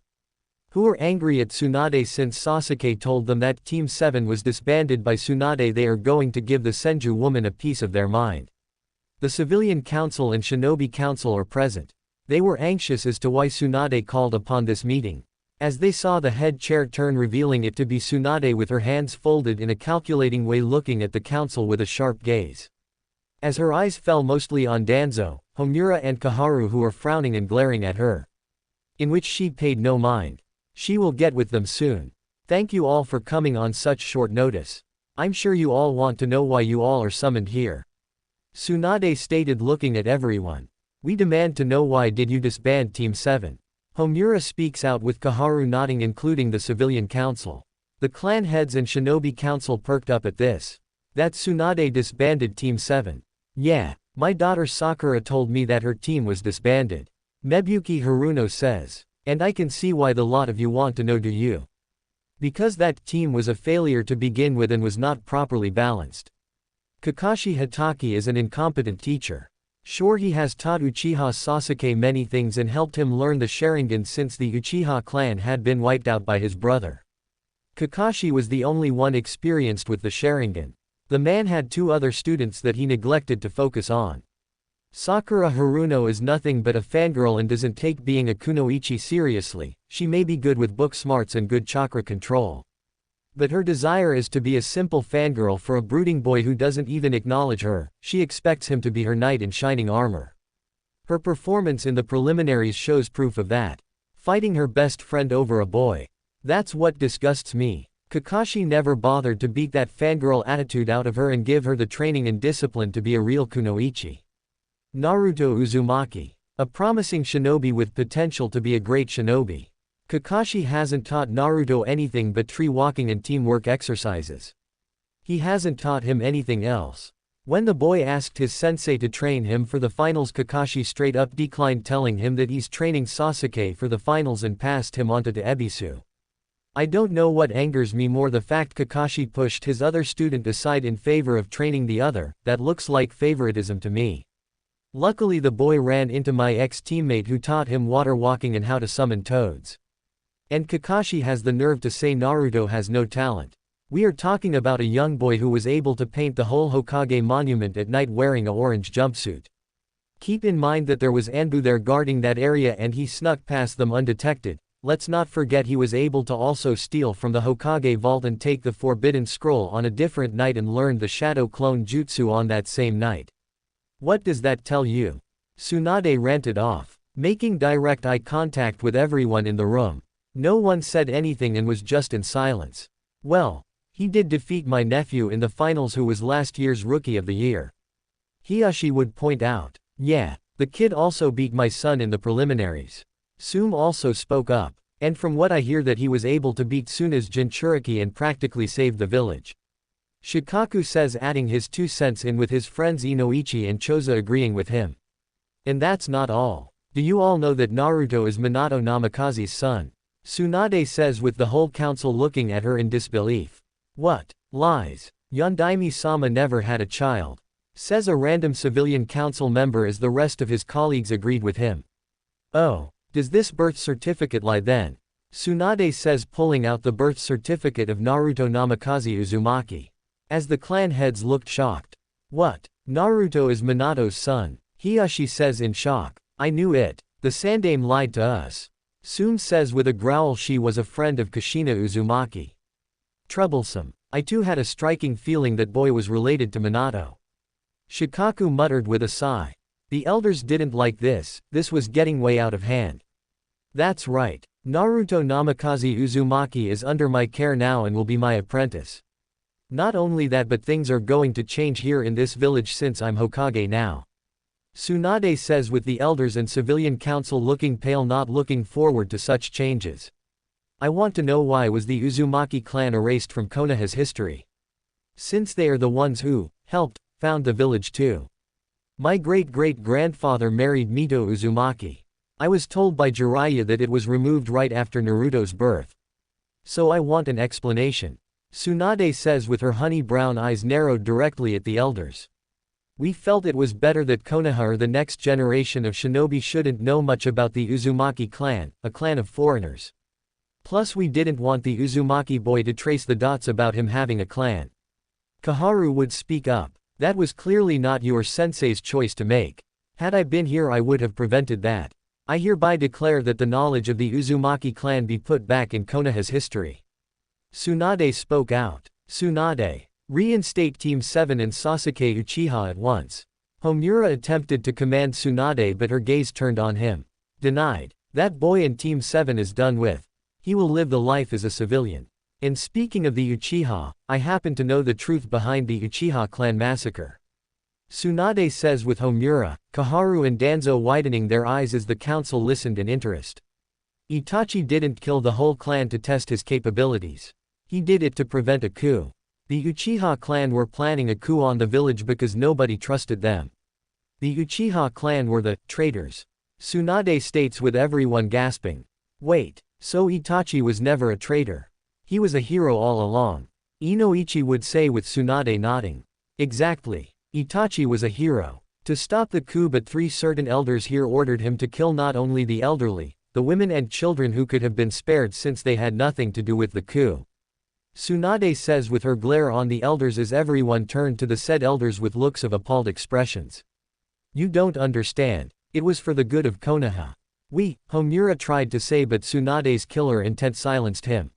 who were angry at Tsunade since Sasuke told them that Team 7 was disbanded by Tsunade. They are going to give the Senju woman a piece of their mind. The Civilian Council and Shinobi Council are present. They were anxious as to why Tsunade called upon this meeting. As they saw the head chair turn, revealing it to be Tsunade with her hands folded in a calculating way, looking at the council with a sharp gaze. As her eyes fell mostly on Danzo, Homura and Kaharu, who were frowning and glaring at her, in which she paid no mind. She will get with them soon. Thank you all for coming on such short notice. I'm sure you all want to know why you all are summoned here, Tsunade stated, looking at everyone. We demand to know, why did you disband Team 7? Homura speaks out, with Kaharu nodding, including the Civilian Council. The clan heads and Shinobi Council perked up at this. That Tsunade disbanded Team 7. Yeah, my daughter Sakura told me that her team was disbanded, Mebuki Haruno says. And I can see why the lot of you want to know, do you? Because that team was a failure to begin with and was not properly balanced. Kakashi Hatake is an incompetent teacher. Sure, he has taught Uchiha Sasuke many things and helped him learn the Sharingan since the Uchiha clan had been wiped out by his brother. Kakashi was the only one experienced with the Sharingan. The man had 2 other students that he neglected to focus on. Sakura Haruno is nothing but a fangirl and doesn't take being a kunoichi seriously. She may be good with book smarts and good chakra control, but her desire is to be a simple fangirl for a brooding boy who doesn't even acknowledge her. She expects him to be her knight in shining armor. Her performance in the preliminaries shows proof of that. Fighting her best friend over a boy. That's what disgusts me. Kakashi never bothered to beat that fangirl attitude out of her and give her the training and discipline to be a real kunoichi. Naruto Uzumaki. A promising shinobi with potential to be a great shinobi. Kakashi hasn't taught Naruto anything but tree walking and teamwork exercises. He hasn't taught him anything else. When the boy asked his sensei to train him for the finals, Kakashi straight up declined, telling him that he's training Sasuke for the finals and passed him on to Ebisu. I don't know what angers me more, the fact Kakashi pushed his other student aside in favor of training the other. That looks like favoritism to me. Luckily the boy ran into my ex-teammate who taught him water walking and how to summon toads. And Kakashi has the nerve to say Naruto has no talent. We are talking about a young boy who was able to paint the whole Hokage monument at night wearing a orange jumpsuit. Keep in mind that there was Anbu there guarding that area and he snuck past them undetected. Let's not forget he was able to also steal from the Hokage vault and take the Forbidden Scroll on a different night and learn the Shadow Clone Jutsu on that same night. What does that tell you? Tsunade ranted off, making direct eye contact with everyone in the room. No one said anything and was just in silence. Well, he did defeat my nephew in the finals who was last year's Rookie of the Year. Hiyashi would point out. Yeah, the kid also beat my son in the preliminaries. Sume also spoke up. And from what I hear that he was able to beat Tsunade's Jinchuriki and practically save the village. Shikaku says, adding his 2 cents in with his friends Inoichi and Choza agreeing with him. And that's not all. Do you all know that Naruto is Minato Namikaze's son? Tsunade says with the whole council looking at her in disbelief. What? Lies. Yondaime-sama never had a child. Says a random civilian council member as the rest of his colleagues agreed with him. Oh, does this birth certificate lie then? Tsunade says, pulling out the birth certificate of Naruto Namikaze Uzumaki. As the clan heads looked shocked. What? Naruto is Minato's son. Hiyashi says in shock. I knew it. The Sandaime lied to us. Sume says with a growl she was a friend of Kushina Uzumaki. Troublesome. I too had a striking feeling that boy was related to Minato. Shikaku muttered with a sigh. The elders didn't like this was getting way out of hand. That's right. Naruto Namikaze Uzumaki is under my care now and will be my apprentice. Not only that, but things are going to change here in this village since I'm Hokage now. Tsunade says with the elders and civilian council looking pale, not looking forward to such changes. I want to know why was the Uzumaki clan erased from Konoha's history? Since they are the ones who found the village too. My great-great-grandfather married Mito Uzumaki. I was told by Jiraiya that it was removed right after Naruto's birth. So I want an explanation. Tsunade says with her honey brown eyes narrowed directly at the elders. We felt it was better that Konoha or the next generation of shinobi shouldn't know much about the Uzumaki clan, a clan of foreigners. Plus we didn't want the Uzumaki boy to trace the dots about him having a clan. Kaharu would speak up. That was clearly not your sensei's choice to make. Had I been here I would have prevented that. I hereby declare that the knowledge of the Uzumaki clan be put back in Konoha's history. Tsunade spoke out. Tsunade. Reinstate Team 7 and Sasuke Uchiha at once. Homura attempted to command Tsunade but her gaze turned on him. Denied. That boy in Team 7 is done with. He will live the life as a civilian. And speaking of the Uchiha, I happen to know the truth behind the Uchiha clan massacre. Tsunade says with Homura, Kaharu and Danzo widening their eyes as the council listened in interest. Itachi didn't kill the whole clan to test his capabilities. He did it to prevent a coup. The Uchiha clan were planning a coup on the village because nobody trusted them. The Uchiha clan were the traitors. Tsunade states with everyone gasping. Wait, so Itachi was never a traitor. He was a hero all along. Inoichi would say with Tsunade nodding. Exactly. Itachi was a hero. To stop the coup, but 3 certain elders here ordered him to kill not only the elderly, the women and children who could have been spared since they had nothing to do with the coup. Tsunade says with her glare on the elders as everyone turned to the said elders with looks of appalled expressions. You don't understand. It was for the good of Konoha. Homura tried to say, but Tsunade's killer intent silenced him.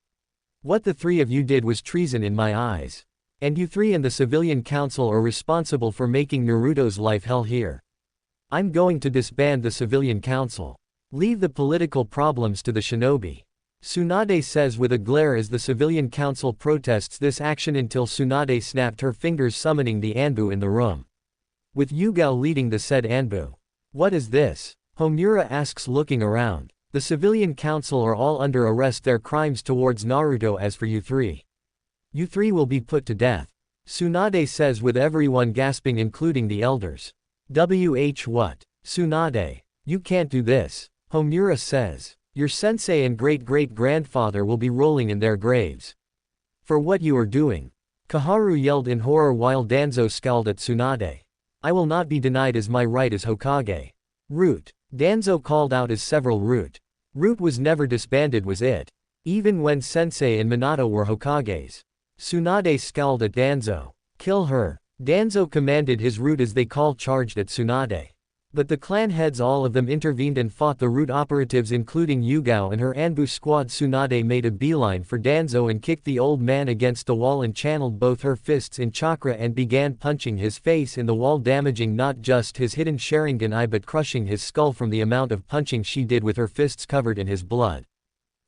What the 3 of you did was treason in my eyes. And you 3 and the civilian council are responsible for making Naruto's life hell here. I'm going to disband the civilian council. Leave the political problems to the shinobi. Tsunade says with a glare as the civilian council protests this action until Tsunade snapped her fingers summoning the Anbu in the room. With Yugao leading the said Anbu. What is this? Homura asks looking around. The civilian council are all under arrest, their crimes towards Naruto. As for you 3. You 3 will be put to death. Tsunade says with everyone gasping including the elders. What? Tsunade. You can't do this. Homura says. Your sensei and great-great-grandfather will be rolling in their graves. For what you are doing. Kaharu yelled in horror while Danzo scowled at Tsunade. I will not be denied as my right as Hokage. Root. Danzo called out as several root. Root was never disbanded, was it? Even when Sensei and Minato were Hokages. Tsunade scowled at Danzo. Kill her. Danzo commanded his root as they charged at Tsunade. But the clan heads, all of them, intervened and fought the root operatives, including Yugao and her Anbu squad. Tsunade made a beeline for Danzo and kicked the old man against the wall and channeled both her fists in chakra and began punching his face in the wall, damaging not just his hidden Sharingan eye but crushing his skull from the amount of punching she did with her fists covered in his blood.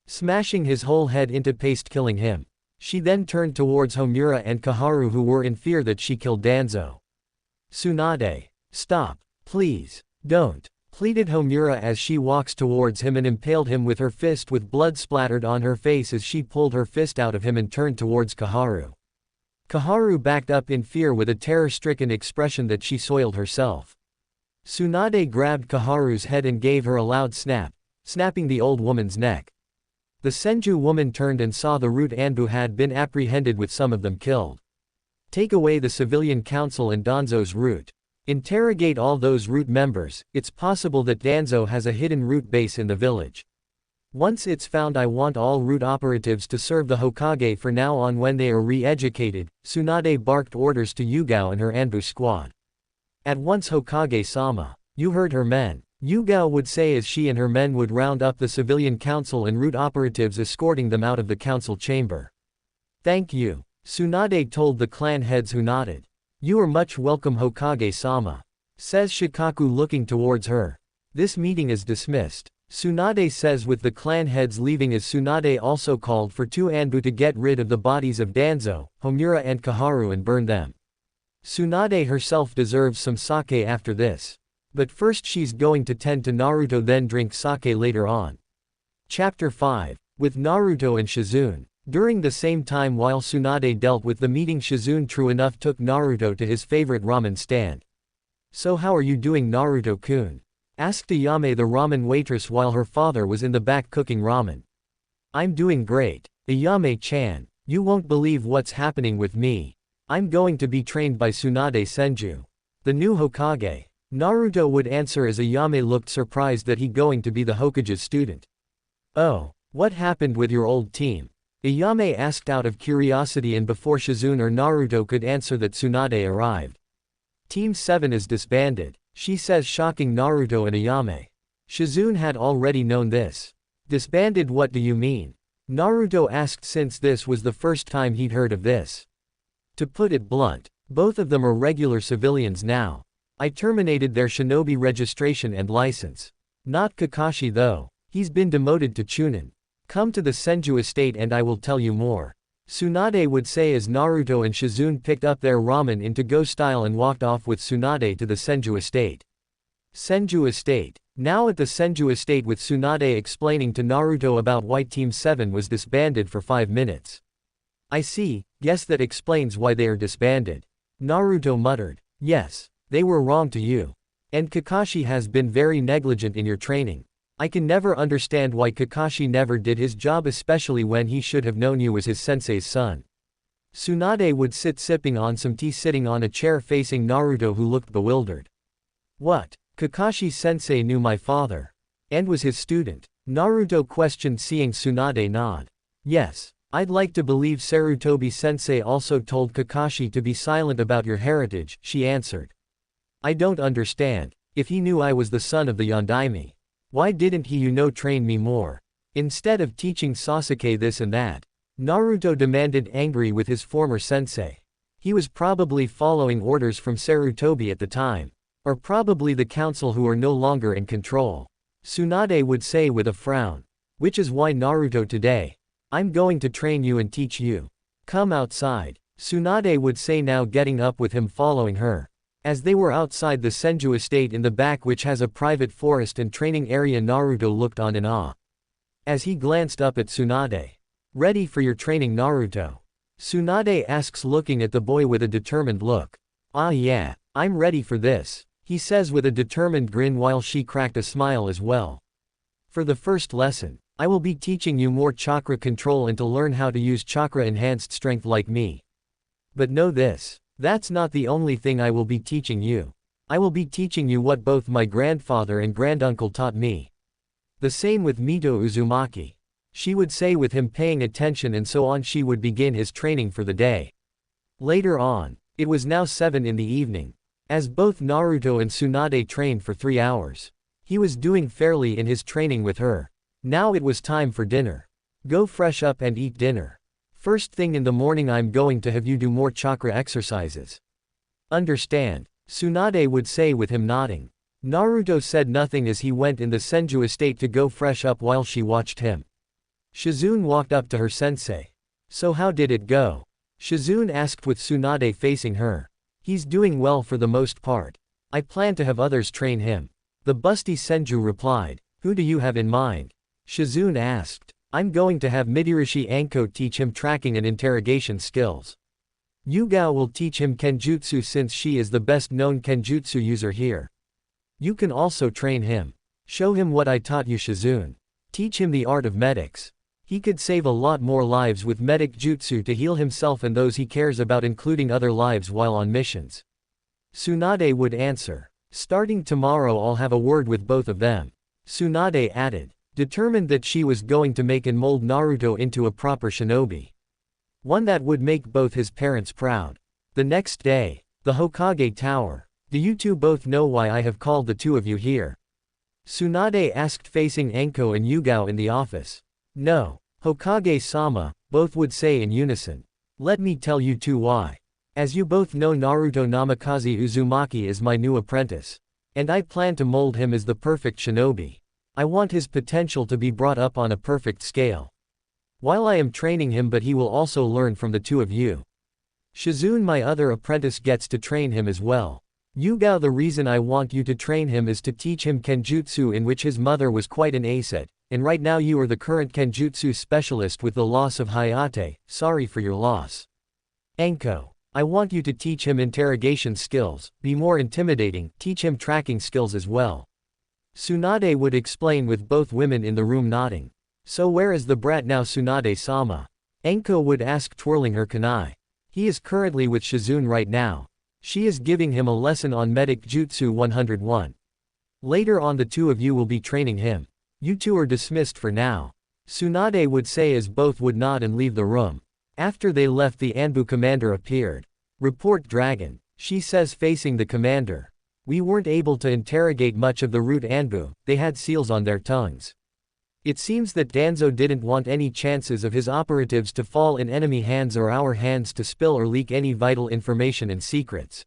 Smashing his whole head into paste, killing him. She then turned towards Homura and Kaharu, who were in fear that she killed Danzo. Tsunade. Stop. Please. Don't. Pleaded Homura as she walks towards him and impaled him with her fist, with blood splattered on her face as she pulled her fist out of him and turned towards Kaharu. Kaharu backed up in fear with a terror-stricken expression that she soiled herself. Tsunade grabbed Kaharu's head and gave her a loud snap, snapping the old woman's neck. The Senju woman turned and saw the root Anbu had been apprehended, with some of them killed. Take away the civilian council and Danzo's root. Interrogate all those root members. It's possible that Danzo has a hidden root base in the village. Once it's found, I want all root operatives to serve the Hokage from now on when they are re-educated. Tsunade barked orders to Yugao and her Anbu squad. At once, Hokage-sama. You heard her men. Yugao would say as she and her men would round up the civilian council and root operatives, escorting them out of the council chamber. Thank you. Tsunade told the clan heads, who nodded. You are much welcome, Hokage-sama. Says Shikaku, looking towards her. This meeting is dismissed. Tsunade says, with the clan heads leaving, as Tsunade also called for 2 Anbu to get rid of the bodies of Danzo, Homura and Kaharu and burn them. Tsunade herself deserves some sake after this. But first she's going to tend to Naruto, then drink sake later on. Chapter 5. With Naruto and Shizune. During the same time while Tsunade dealt with the meeting, Shizune true enough took Naruto to his favorite ramen stand. So how are you doing, Naruto-kun? Asked Ayame, the ramen waitress, while her father was in the back cooking ramen. I'm doing great. Ayame-chan, you won't believe what's happening with me. I'm going to be trained by Tsunade Senju, the new Hokage. Naruto would answer as Ayame looked surprised that he going to be the Hokage's student. Oh, what happened with your old team? Ayame asked out of curiosity, and before Shizune or Naruto could answer that, Tsunade arrived. Team 7 is disbanded, she says, shocking Naruto and Ayame. Shizune had already known this. Disbanded? What do you mean? Naruto asked, since this was the first time he'd heard of this. To put it blunt, both of them are regular civilians now. I terminated their shinobi registration and license. Not Kakashi though. He's been demoted to Chunin. Come to the Senju estate and I will tell you more. Tsunade would say as Naruto and Shizune picked up their ramen in to-go style and walked off with Tsunade to the Senju estate. Senju estate. Now at the Senju estate, with Tsunade explaining to Naruto about why Team 7 was disbanded for 5 minutes. I see, guess that explains why they are disbanded. Naruto muttered. Yes, they were wrong to you. And Kakashi has been very negligent in your training. I can never understand why Kakashi never did his job, especially when he should have known you as his sensei's son. Tsunade would sit sipping on some tea, sitting on a chair facing Naruto, who looked bewildered. What? Kakashi sensei knew my father? And was his student? Naruto questioned, seeing Tsunade nod. Yes. I'd like to believe Sarutobi sensei also told Kakashi to be silent about your heritage, she answered. I don't understand. If he knew I was the son of the Yondaime, why didn't he, train me more? Instead of teaching Sasuke this and that? Naruto demanded, angry with his former sensei. He was probably following orders from Sarutobi at the time. Or probably the council, who are no longer in control. Tsunade would say with a frown. Which is why, Naruto, today, I'm going to train you and teach you. Come outside. Tsunade would say, now getting up with him, following her. As they were outside the Senju estate in the back, which has a private forest and training area, Naruto looked on in awe. As he glanced up at Tsunade. Ready for your training, Naruto? Tsunade asks, looking at the boy with a determined look. Ah yeah, I'm ready for this, he says with a determined grin, while she cracked a smile as well. For the first lesson, I will be teaching you more chakra control and to learn how to use chakra enhanced strength like me. But know this. That's not the only thing I will be teaching you. I will be teaching you what both my grandfather and granduncle taught me. The same with Mito Uzumaki. she would say with him paying attention, and so on she would begin his training for the day. Later on, it was now 7 in the evening. As both Naruto and Tsunade trained for 3 hours. He was doing fairly in his training with her. Now it was time for dinner. Go fresh up and eat dinner. First thing in the morning I'm going to have you do more chakra exercises. Understand? Tsunade would say with him nodding. Naruto said nothing as he went in the Senju estate to go fresh up while she watched him. Shizune walked up to her sensei. So how did it go? Shizune asked with Tsunade facing her. He's doing well for the most part. I plan to have others train him. The busty Senju replied. Who do you have in mind? Shizune asked. I'm going to have Midorishi Anko teach him tracking and interrogation skills. Yugao will teach him Kenjutsu since she is the best known Kenjutsu user here. You can also train him. Show him what I taught you, Shizune. Teach him the art of medics. He could save a lot more lives with medic jutsu to heal himself and those he cares about, including other lives while on missions. Tsunade would answer. Starting tomorrow I'll have a word with both of them. Tsunade added, determined that she was going to make and mold Naruto into a proper shinobi. One that would make both his parents proud. The next day, the Hokage Tower. Do you two both know why I have called the two of you here? Tsunade asked facing Anko and Yugao in the office. No, Hokage-sama, both would say in unison. Let me tell you two why. As you both know, Naruto Namikaze Uzumaki is my new apprentice. And I plan to mold him as the perfect shinobi. I want his potential to be brought up on a perfect scale. While I am training him, but he will also learn from the two of you. Shizune, my other apprentice, gets to train him as well. Yugao, the reason I want you to train him is to teach him Kenjutsu, in which his mother was quite an ace at, and right now you are the current Kenjutsu specialist with the loss of Hayate. Sorry for your loss. Anko, I want you to teach him interrogation skills, be more intimidating, teach him tracking skills as well. Tsunade would explain with both women in the room nodding. So where is the brat now, Tsunade-sama? Anko would ask, twirling her kunai. He is currently with Shizune right now. She is giving him a lesson on medic jutsu 101. Later on the two of you will be training him. You two are dismissed for now. Tsunade would say as both would nod and leave the room. After they left, the Anbu commander appeared. Report, Dragon, she says facing the commander. We weren't able to interrogate much of the root Anbu, they had seals on their tongues. It seems that Danzo didn't want any chances of his operatives to fall in enemy hands or our hands to spill or leak any vital information and secrets.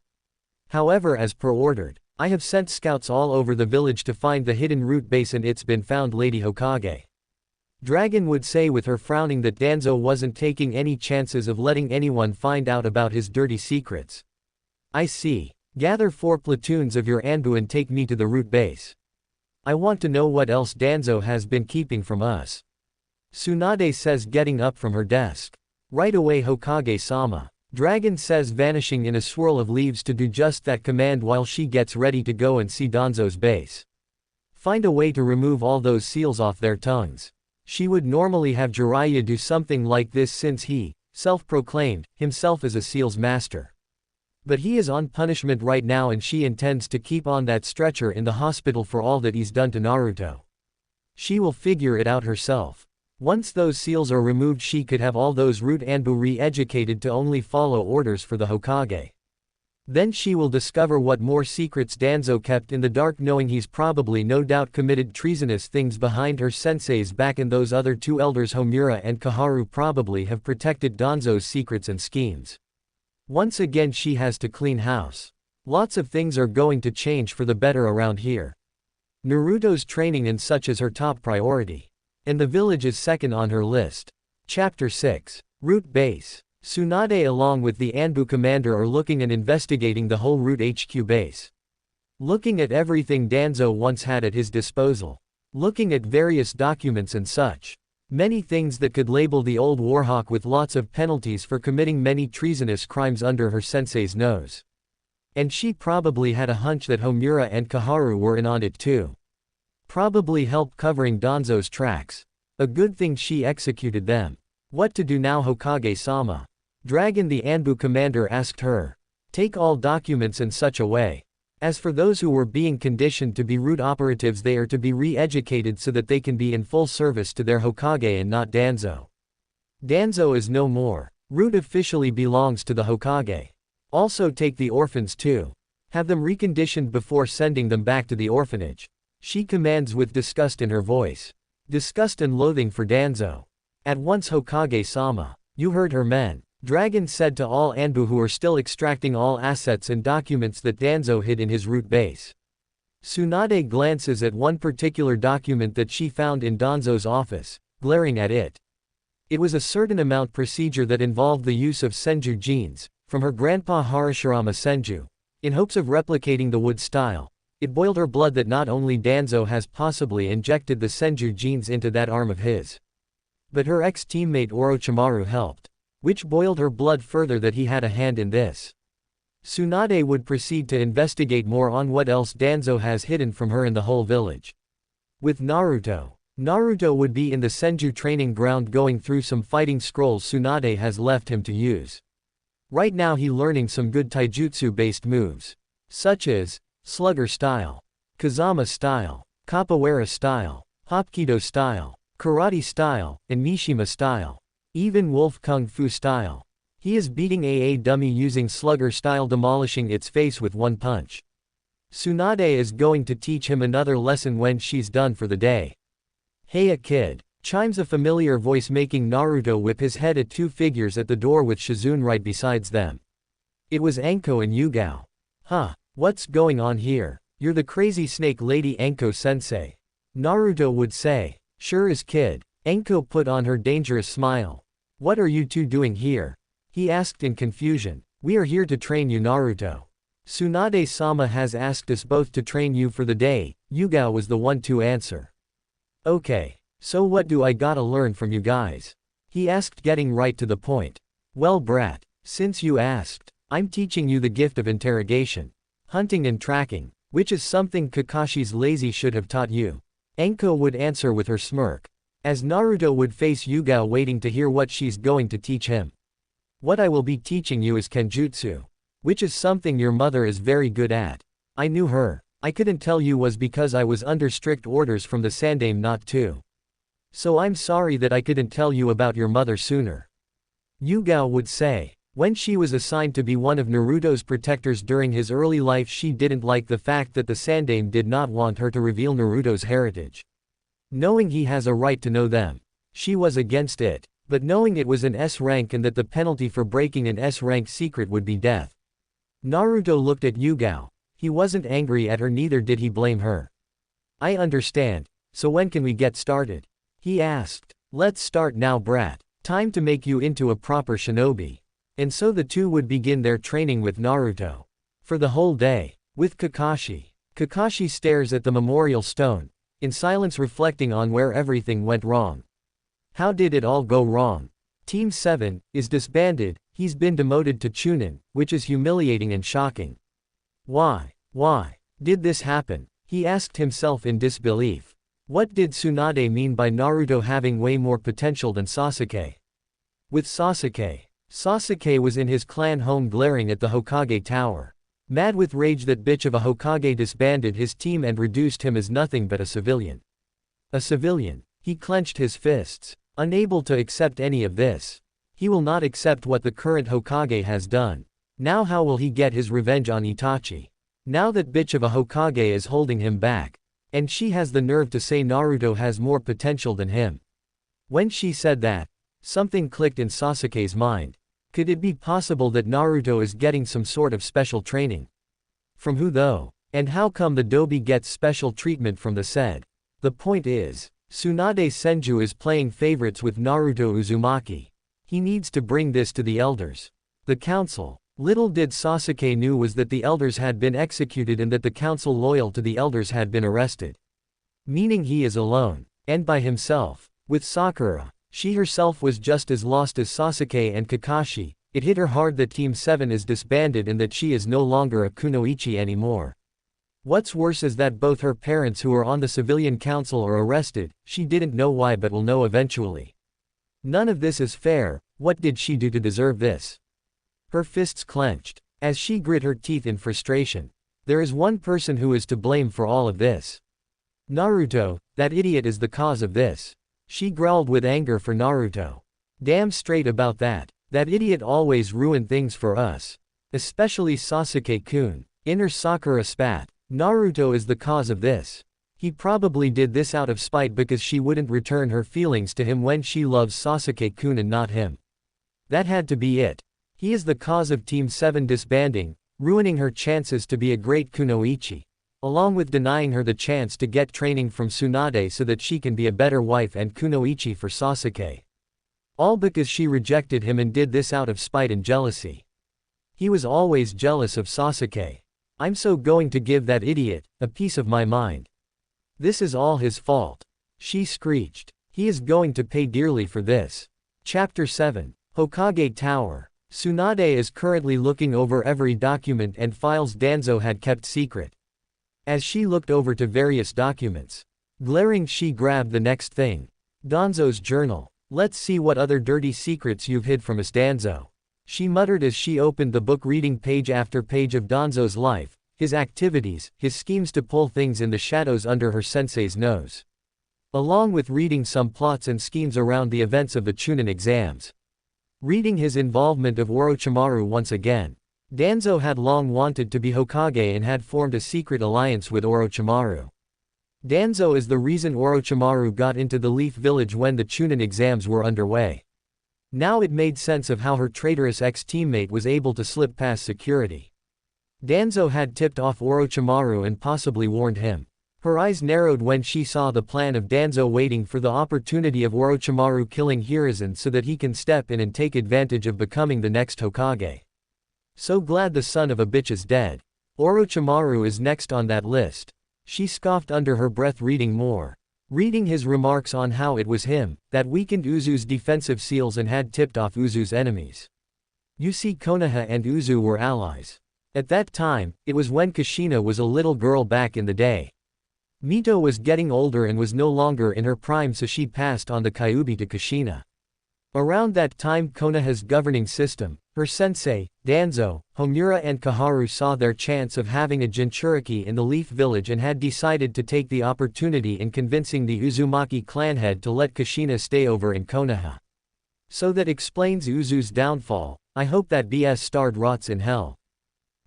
However, as per ordered, I have sent scouts all over the village to find the hidden root base, and it's been found, Lady Hokage. Dragon would say with her frowning that Danzo wasn't taking any chances of letting anyone find out about his dirty secrets. I see. Gather 4 platoons of your Anbu and take me to the root base. I want to know what else Danzo has been keeping from us. Tsunade says, getting up from her desk. Right away, Hokage-sama. Dragon says, vanishing in a swirl of leaves to do just that command while she gets ready to go and see Danzo's base. Find a way to remove all those seals off their tongues. She would normally have Jiraiya do something like this since he, self-proclaimed, himself as a seals master. But he is on punishment right now, and she intends to keep on that stretcher in the hospital for all that he's done to Naruto. She will figure it out herself. Once those seals are removed, she could have all those root Anbu re-educated to only follow orders for the Hokage. Then she will discover what more secrets Danzo kept in the dark, knowing he's probably no doubt committed treasonous things behind her sensei's back, and those other two elders Homura and Kaharu probably have protected Danzo's secrets and schemes. Once again she has to clean house. Lots of things are going to change for the better around here. Naruto's training and such is her top priority. And the village is second on her list. Chapter 6. Root Base. Tsunade along with the Anbu commander are looking and investigating the whole Root HQ base. Looking at everything Danzo once had at his disposal. Looking at various documents and such. Many things that could label the old Warhawk with lots of penalties for committing many treasonous crimes under her sensei's nose. And she probably had a hunch that Homura and Kaharu were in on it too. Probably helped covering Danzo's tracks. A good thing she executed them. What to do now, Hokage-sama? Dragon, the Anbu commander, asked her. Take all documents in such a way. As for those who were being conditioned to be root operatives, they are to be re-educated so that they can be in full service to their Hokage and not Danzo. Danzo is no more. Root officially belongs to the Hokage. Also take the orphans too. Have them reconditioned before sending them back to the orphanage. She commands with disgust in her voice. Disgust and loathing for Danzo. At once Hokage-sama. You heard her, men. Dragon said to all Anbu who are still extracting all assets and documents that Danzo hid in his root base. Tsunade glances at one particular document that she found in Danzo's office, glaring at it. It was a certain amount procedure that involved the use of Senju genes, from her grandpa Harashirama Senju. In hopes of replicating the wood style, it boiled her blood that not only Danzo has possibly injected the Senju genes into that arm of his, but her ex-teammate Orochimaru helped, which boiled her blood further that he had a hand in this. Tsunade would proceed to investigate more on what else Danzo has hidden from her in the whole village. With Naruto. Naruto would be in the Senju training ground going through some fighting scrolls Tsunade has left him to use. Right now he learning some good taijutsu-based moves, such as Slugger style, Kazama style, Capoeira style, Hapkido style, Karate style, and Mishima style. Even Wolf Kung Fu style. He is beating a dummy using Slugger style, demolishing its face with one punch. Tsunade is going to teach him another lesson when she's done for the day. "Hey kid," chimes a familiar voice, making Naruto whip his head at two figures at the door with Shizune right besides them. It was Anko and Yugao. "Huh, what's going on here? You're the crazy snake lady Anko-sensei." Naruto would say. "Sure is kid." Anko put on her dangerous smile. "What are you two doing here?" he asked in confusion. "We are here to train you, Naruto. Tsunade-sama has asked us both to train you for the day," Yugao was the one to answer. "Okay. So what do I gotta learn from you guys?" he asked, getting right to the point. "Well brat, since you asked, I'm teaching you the gift of interrogation. Hunting and tracking, which is something Kakashi's lazy should have taught you." Anko would answer with her smirk. As Naruto would face Yugao waiting to hear what she's going to teach him. "What I will be teaching you is Kenjutsu. Which is something your mother is very good at." I knew her. I couldn't tell you was because I was under strict orders from the Sandaime not to. So I'm sorry that I couldn't tell you about your mother sooner. Yugao would say. When she was assigned to be one of Naruto's protectors during his early life, she didn't like the fact that the Sandaime did not want her to reveal Naruto's heritage. Knowing he has a right to know them, she was against it, but knowing it was an S rank and that the penalty for breaking an S rank secret would be death. Naruto looked at Yugao. He wasn't angry at her, neither did he blame her. "I understand, so when can we get started?" he asked. "Let's start now brat. Time to make you into a proper shinobi." And so the two would begin their training with Naruto. For the whole day, with Kakashi. Kakashi stares at the memorial stone, in silence, reflecting on where everything went wrong. How did it all go wrong? Team 7 is disbanded. He's been demoted to Chunin, which is humiliating and shocking. Why did this happen? He asked himself in disbelief. What did Tsunade mean by Naruto having way more potential than Sasuke? With Sasuke was in his clan home glaring at the Hokage tower. Mad with rage that bitch of a Hokage disbanded his team and reduced him as nothing but a civilian. A civilian. He clenched his fists, unable to accept any of this. He will not accept what the current Hokage has done. Now how will he get his revenge on Itachi? Now that bitch of a Hokage is holding him back. And she has the nerve to say Naruto has more potential than him. When she said that, something clicked in Sasuke's mind. Could it be possible that Naruto is getting some sort of special training? From who though? And how come the Dobi gets special treatment from the said? The point is, Tsunade Senju is playing favorites with Naruto Uzumaki. He needs to bring this to the elders. The council. Little did Sasuke knew was that the elders had been executed and that the council loyal to the elders had been arrested. Meaning he is alone, and by himself. With Sakura, she herself was just as lost as Sasuke and Kakashi. It hit her hard that Team 7 is disbanded and that she is no longer a kunoichi anymore. What's worse is that both her parents who are on the civilian council are arrested. She didn't know why but will know eventually. None of this is fair. What did she do to deserve this? Her fists clenched, as she grit her teeth in frustration. There is one person who is to blame for all of this. Naruto, that idiot is the cause of this. She growled with anger for Naruto. Damn straight about that. That idiot always ruined things for us. Especially Sasuke-kun. Inner Sakura spat. Naruto is the cause of this. He probably did this out of spite because she wouldn't return her feelings to him when she loves Sasuke-kun and not him. That had to be it. He is the cause of Team 7 disbanding, ruining her chances to be a great kunoichi, along with denying her the chance to get training from Tsunade so that she can be a better wife and kunoichi for Sasuke. All because she rejected him and did this out of spite and jealousy. He was always jealous of Sasuke. I'm so going to give that idiot a piece of my mind. This is all his fault. She screeched. He is going to pay dearly for this. Chapter 7. Hokage Tower. Tsunade is currently looking over every document and files Danzo had kept secret. As she looked over to various documents, glaring, she grabbed the next thing. Danzo's journal. Let's see what other dirty secrets you've hid from us, Danzo. She muttered as she opened the book, reading page after page of Danzo's life, his activities, his schemes to pull things in the shadows under her sensei's nose. Along with reading some plots and schemes around the events of the Chunin exams. Reading his involvement of Orochimaru once again. Danzo had long wanted to be Hokage and had formed a secret alliance with Orochimaru. Danzo is the reason Orochimaru got into the Leaf Village when the Chunin exams were underway. Now it made sense of how her traitorous ex-teammate was able to slip past security. Danzo had tipped off Orochimaru and possibly warned him. Her eyes narrowed when she saw the plan of Danzo waiting for the opportunity of Orochimaru killing Hiruzen so that he can step in and take advantage of becoming the next Hokage. So glad the son of a bitch is dead. Orochimaru is next on that list. She scoffed under her breath, reading more. Reading his remarks on how it was him that weakened Uzu's defensive seals and had tipped off Uzu's enemies. You see, Konoha and Uzu were allies. At that time, it was when Kushina was a little girl back in the day. Mito was getting older and was no longer in her prime, so she passed on the Kyuubi to Kushina. Around that time, Konoha's governing system, her sensei, Danzo, Homura and Kaharu saw their chance of having a Jinchuriki in the Leaf Village and had decided to take the opportunity in convincing the Uzumaki clan head to let Kushina stay over in Konoha. So that explains Uzu's downfall. I hope that BS starred rots in hell.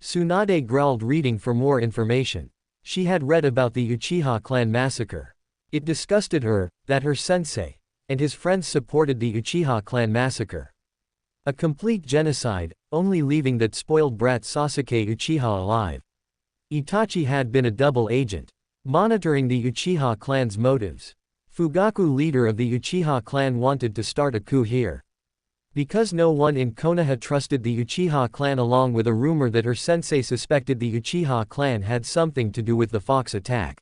Tsunade growled, reading for more information. She had read about the Uchiha clan massacre. It disgusted her that her sensei and his friends supported the Uchiha clan massacre. A complete genocide, only leaving that spoiled brat Sasuke Uchiha alive. Itachi had been a double agent, monitoring the Uchiha clan's motives. Fugaku, leader of the Uchiha clan, wanted to start a coup here. Because no one in Konoha trusted the Uchiha clan, along with a rumor that her sensei suspected the Uchiha clan had something to do with the Fox attack.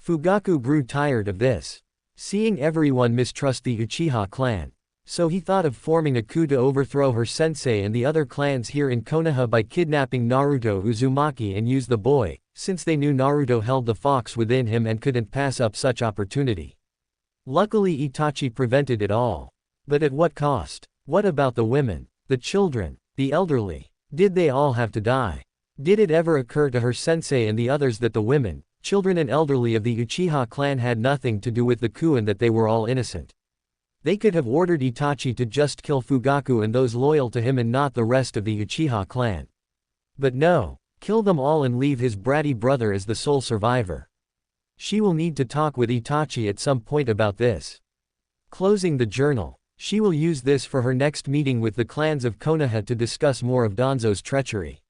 Fugaku grew tired of this. Seeing everyone mistrust the Uchiha clan. So he thought of forming a coup to overthrow her sensei and the other clans here in Konoha by kidnapping Naruto Uzumaki and use the boy, since they knew Naruto held the fox within him and couldn't pass up such opportunity. Luckily Itachi prevented it all. But at what cost? What about the women, the children, the elderly? Did they all have to die? Did it ever occur to her sensei and the others that the women, children and elderly of the Uchiha clan had nothing to do with the coup and that they were all innocent? They could have ordered Itachi to just kill Fugaku and those loyal to him and not the rest of the Uchiha clan. But no, kill them all and leave his bratty brother as the sole survivor. She will need to talk with Itachi at some point about this. Closing the journal. She will use this for her next meeting with the clans of Konoha to discuss more of Danzo's treachery.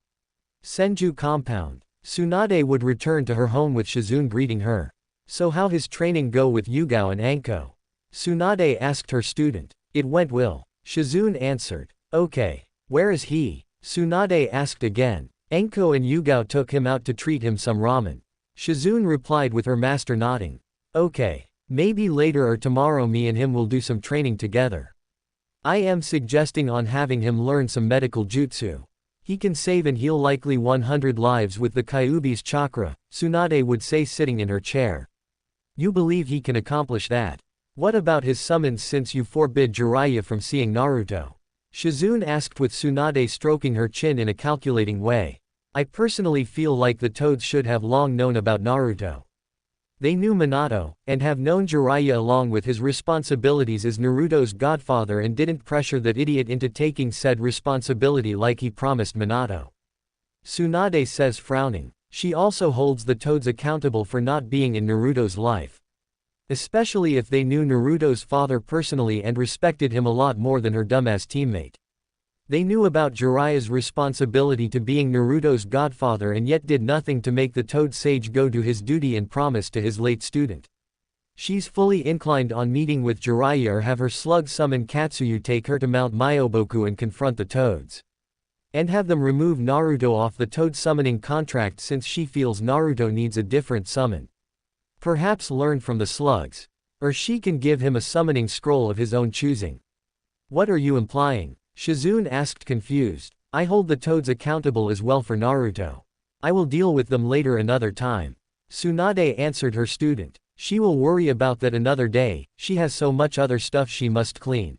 Senju compound. Tsunade would return to her home with Shizune greeting her. So how his training go with Yugao and Anko? Tsunade asked her student. It went well. Shizune answered. Okay. Where is he? Tsunade asked again. Anko and Yugao took him out to treat him some ramen. Shizune replied with her master nodding. Okay. Maybe later or tomorrow me and him will do some training together. I am suggesting on having him learn some medical jutsu. He can save and heal likely 100 lives with the Kyuubi's chakra, Tsunade would say, sitting in her chair. You believe he can accomplish that? What about his summons, since you forbid Jiraiya from seeing Naruto? Shizune asked with Tsunade stroking her chin in a calculating way. I personally feel like the Toads should have long known about Naruto. They knew Minato, and have known Jiraiya along with his responsibilities as Naruto's godfather and didn't pressure that idiot into taking said responsibility like he promised Minato. Tsunade says, frowning. She also holds the Toads accountable for not being in Naruto's life. Especially if they knew Naruto's father personally and respected him a lot more than her dumbass teammate. They knew about Jiraiya's responsibility to being Naruto's godfather and yet did nothing to make the Toad Sage go do his duty and promise to his late student. She's fully inclined on meeting with Jiraiya or have her slug summon Katsuyu take her to Mount Myoboku and confront the Toads. And have them remove Naruto off the Toad summoning contract since she feels Naruto needs a different summon. Perhaps learn from the slugs. Or she can give him a summoning scroll of his own choosing. What are you implying? Shizune asked confused. I hold the Toads accountable as well for Naruto. I will deal with them later another time. Tsunade answered her student. She will worry about that another day, she has so much other stuff she must clean.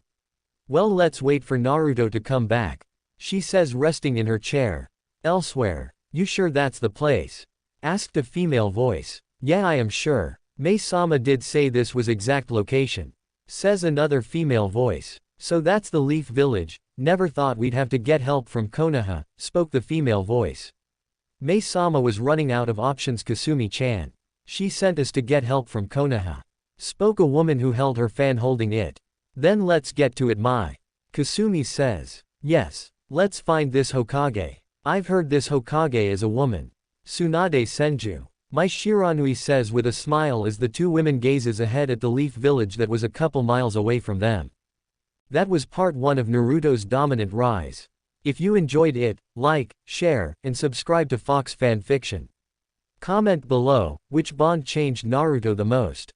Well, let's wait for Naruto to come back. She says, resting in her chair. Elsewhere. You sure that's the place? Asked a female voice. Yeah, I am sure. Mei-sama did say this was exact location. Says another female voice. So that's the Leaf Village. Never thought we'd have to get help from Konoha, spoke the female voice. Mei-sama was running out of options. Kasumi-chan. She sent us to get help from Konoha. Spoke a woman who held her fan holding it. Then let's get to it, Mai. Kasumi says. Yes. Let's find this Hokage. I've heard this Hokage is a woman. Tsunade Senju. Mai Shiranui says with a smile as the two women gazes ahead at the Leaf Village that was a couple miles away from them. That was part 1 of Naruto's dominant rise. If you enjoyed it, like, share, and subscribe to Fox Fan Fiction. Comment below, which bond changed Naruto the most.